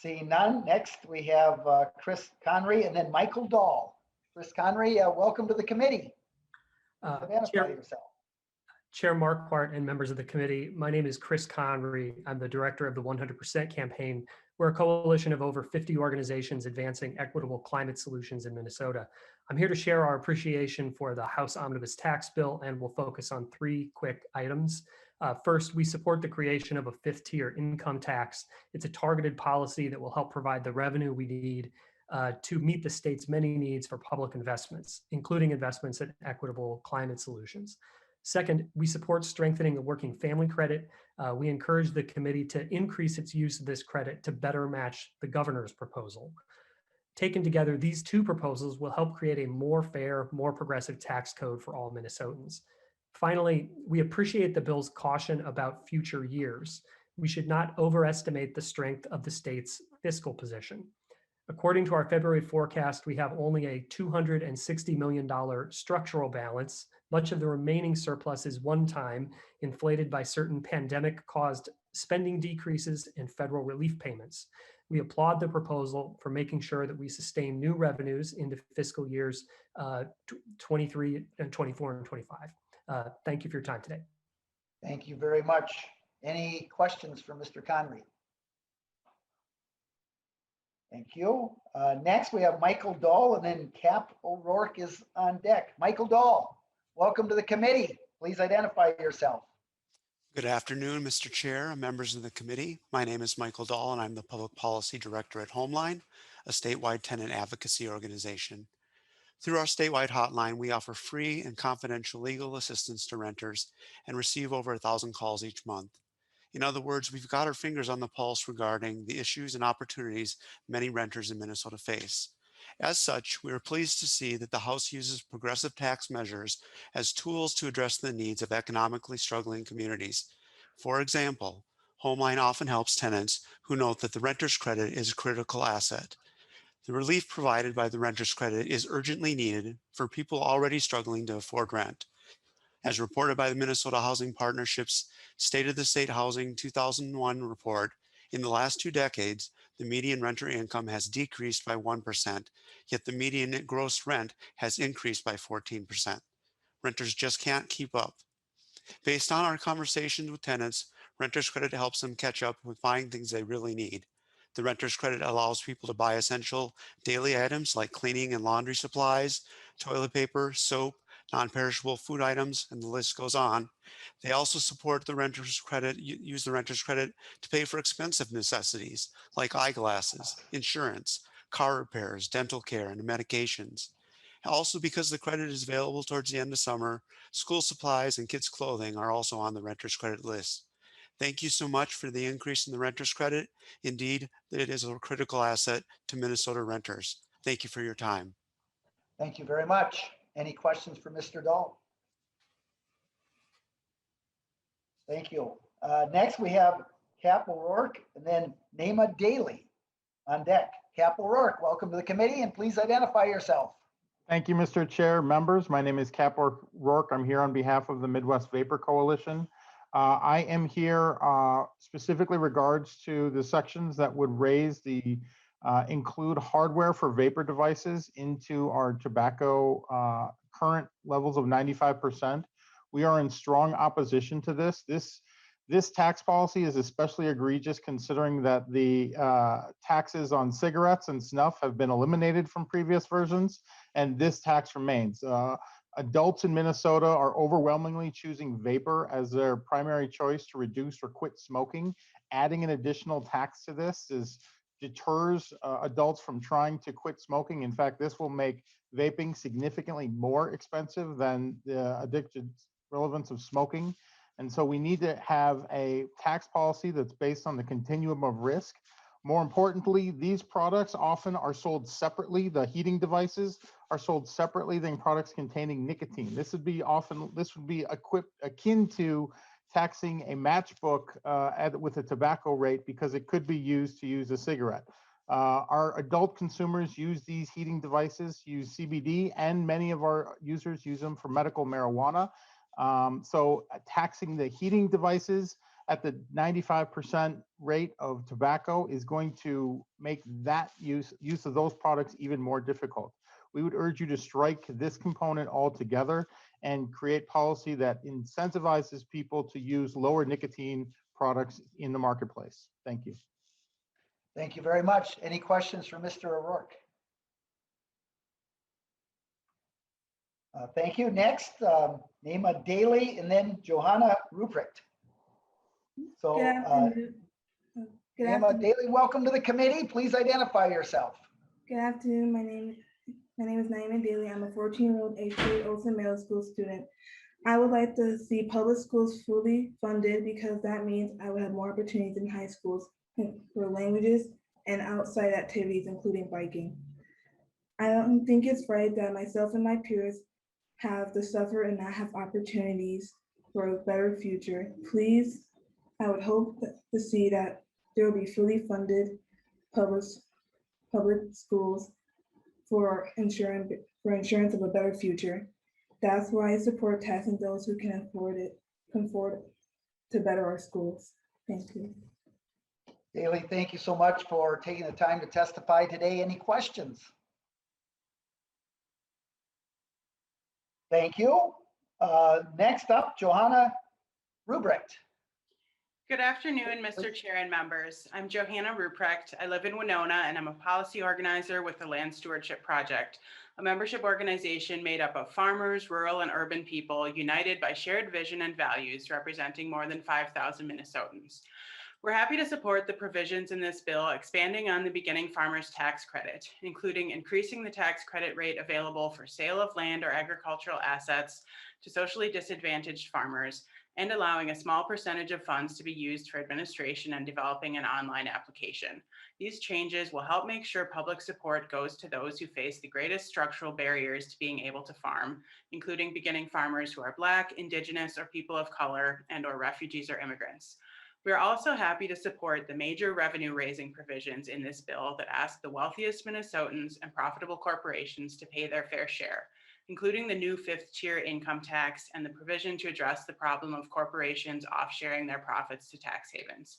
Seeing none, next we have Chris Conry and then Michael Dahl. Chris Conry, welcome to the committee. Identify yourself. Chair Marquardt and members of the committee, my name is Chris Conry. I'm the director of the 100% campaign. We're a coalition of over 50 organizations advancing equitable climate solutions in Minnesota. I'm here to share our appreciation for the House Omnibus tax bill, and we'll focus on 3 quick items. First, we support the creation of a 5th-tier income tax. It's a targeted policy that will help provide the revenue we need to meet the state's many needs for public investments, including investments in equitable climate solutions. Second, we support strengthening the working family credit. We encourage the committee to increase its use of this credit to better match the governor's proposal. Taken together, these 2 proposals will help create a more fair, more progressive tax code for all Minnesotans. Finally, we appreciate the bill's caution about future years. We should not overestimate the strength of the state's fiscal position. According to our February forecast, we have only a $260 million structural balance. Much of the remaining surplus is one-time, inflated by certain pandemic-caused spending decreases and federal relief payments. We applaud the proposal for making sure that we sustain new revenues into fiscal years 23 and 24 and 25. Thank you for your time today. Thank you very much. Any questions for Mr. Conry? Thank you. Next, we have Michael Dahl, and then Cap O'Rourke is on deck. Michael Dahl, welcome to the committee. Please identify yourself. Good afternoon, Mr. Chair and members of the committee. My name is Michael Dahl, and I'm the Public Policy Director at Homeline, a statewide tenant advocacy organization. Through our statewide hotline, we offer free and confidential legal assistance to renters and receive over 1,000 calls each month. In other words, we've got our fingers on the pulse regarding the issues and opportunities many renters in Minnesota face. As such, we are pleased to see that the House uses progressive tax measures as tools to address the needs of economically struggling communities. For example, Homeline often helps tenants who note that the renter's credit is a critical asset. The relief provided by the renter's credit is urgently needed for people already struggling to afford rent. As reported by the Minnesota Housing Partnership's State of the State Housing 2001 report, in the last 2 decades, the median renter income has decreased by 1%, yet the median gross rent has increased by 14%. Renters just can't keep up. Based on our conversations with tenants, renter's credit helps them catch up with buying things they really need. The renter's credit allows people to buy essential daily items like cleaning and laundry supplies, toilet paper, soap, non-perishable food items, and the list goes on. They also support the renter's credit, use the renter's credit to pay for expensive necessities like eyeglasses, insurance, car repairs, dental care, and medications. Also, because the credit is available towards the end of summer, school supplies and kids' clothing are also on the renter's credit list. Thank you so much for the increase in the renter's credit. Indeed, it is a critical asset to Minnesota renters. Thank you for your time. Thank you very much. Any questions for Mr. Dahl? Thank you. Next, we have Cap O'Rourke and then Naima Daly on deck. Cap O'Rourke, welcome to the committee, and please identify yourself. Thank you, Mr. Chair. Members, my name is Cap O'Rourke. I'm here on behalf of the Midwest Vapor Coalition. I am here specifically regards to the sections that would raise the include hardware for vapor devices into our tobacco current levels of 95%. We are in strong opposition to this. This tax policy is especially egregious considering that the taxes on cigarettes and snuff have been eliminated from previous versions, and this tax remains. Adults in Minnesota are overwhelmingly choosing vapor as their primary choice to reduce or quit smoking. Adding an additional tax to this deters adults from trying to quit smoking. In fact, this will make vaping significantly more expensive than the addicted relevance of smoking. And so we need to have a tax policy that's based on the continuum of risk. More importantly, these products often are sold separately. The heating devices are sold separately than products containing nicotine. This would be akin to taxing a matchbook with a tobacco rate because it could be used to use a cigarette. Our adult consumers use these heating devices, use CBD, and many of our users use them for medical marijuana. So taxing the heating devices at the 95% rate of tobacco is going to make that use of those products even more difficult. We would urge you to strike this component altogether and create policy that incentivizes people to use lower nicotine products in the marketplace. Thank you. Thank you very much. Any questions for Mr. O'Rourke? Thank you. Next, Nema Daly and then Johanna Ruprecht. So, Nema Daly, welcome to the committee. Please identify yourself. Good afternoon. My name is Naima Daly. I'm a 14-year-old 8th grade Olsen Middle School student. I would like to see public schools fully funded because that means I would have more opportunities in high schools for languages and outside activities, including biking. I don't think it's right that myself and my peers have to suffer and not have opportunities for a better future. Please, I would hope to see that there will be fully funded public schools for insurance of a better future. That's why I support taxing those who can afford to better our schools. Thank you. Daly, thank you so much for taking the time to testify today. Any questions? Thank you. Next up, Johanna Ruprecht. Good afternoon, Mr. Chair and members. I'm Johanna Ruprecht. I live in Winona and I'm a policy organizer with the Land Stewardship Project, a membership organization made up of farmers, rural and urban people united by shared vision and values representing more than 5,000 Minnesotans. We're happy to support the provisions in this bill expanding on the beginning farmers tax credit, including increasing the tax credit rate available for sale of land or agricultural assets to socially disadvantaged farmers, and allowing a small percentage of funds to be used for administration and developing an online application. These changes will help make sure public support goes to those who face the greatest structural barriers to being able to farm, including beginning farmers who are Black, Indigenous, or people of color, and/or refugees or immigrants. We're also happy to support the major revenue raising provisions in this bill that ask the wealthiest Minnesotans and profitable corporations to pay their fair share, including the new 5th tier income tax and the provision to address the problem of corporations offshoring their profits to tax havens.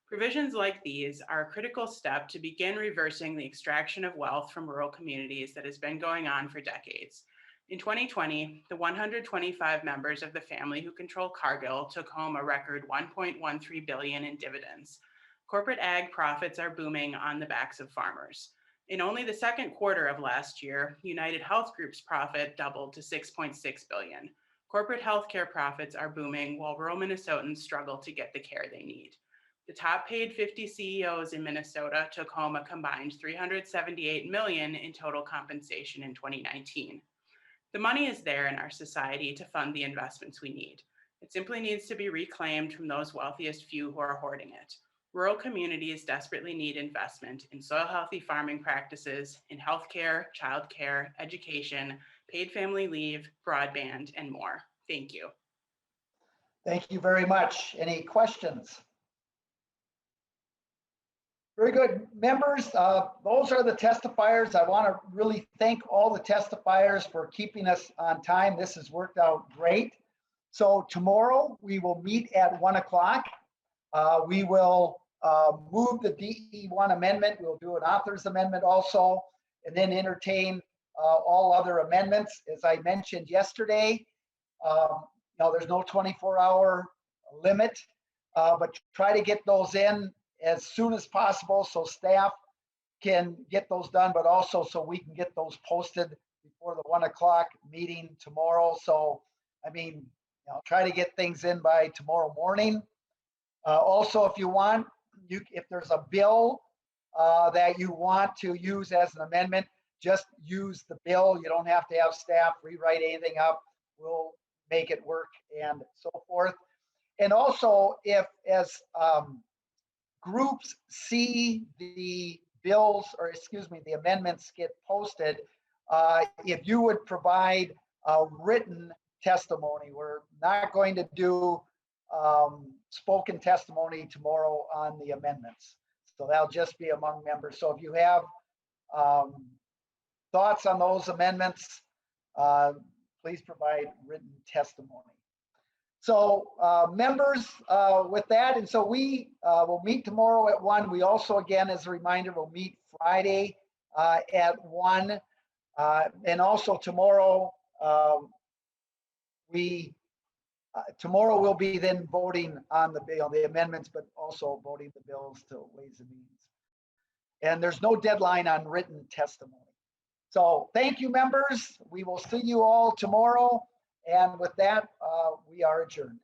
Provisions like these are a critical step to begin reversing the extraction of wealth from rural communities that has been going on for decades. In 2020, the 125 members of the family who control Cargill took home a record $1.13 billion in dividends. Corporate ag profits are booming on the backs of farmers. In only the second quarter of last year, United Health Group's profit doubled to $6.6 billion. Corporate healthcare profits are booming while rural Minnesotans struggle to get the care they need. The top paid 50 CEOs in Minnesota took home a combined $378 million in total compensation in 2019. The money is there in our society to fund the investments we need. It simply needs to be reclaimed from those wealthiest few who are hoarding it. Rural communities desperately need investment in soil healthy farming practices, in healthcare, childcare, education, paid family leave, broadband, and more. Thank you. Thank you very much. Any questions? Very good. Members, those are the testifiers. I want to really thank all the testifiers for keeping us on time. This has worked out great. So tomorrow we will meet at 1 o'clock. We will move the DE1 amendment. We'll do an author's amendment also, and then entertain all other amendments. As I mentioned yesterday, there's no 24-hour limit. but try to get those in as soon as possible so staff can get those done, but also so we can get those posted before the 1 o'clock meeting tomorrow. So, I mean, try to get things in by tomorrow morning. Also, if you want, if there's a bill that you want to use as an amendment, just use the bill. You don't have to have staff rewrite anything up. We'll make it work and so forth. And also, if as groups see the bills, or excuse me, the amendments get posted, if you would provide a written testimony. We're not going to do spoken testimony tomorrow on the amendments. So that'll just be among members. So if you have thoughts on those amendments, please provide written testimony. So members, with that, and so we will meet tomorrow at 1. We also, again, as a reminder, will meet Friday at 1. And also tomorrow, tomorrow we'll be then voting on the bill, the amendments, but also voting the bills to Ways and Means. And there's no deadline on written testimony. So thank you, members. We will see you all tomorrow. And with that, we are adjourned.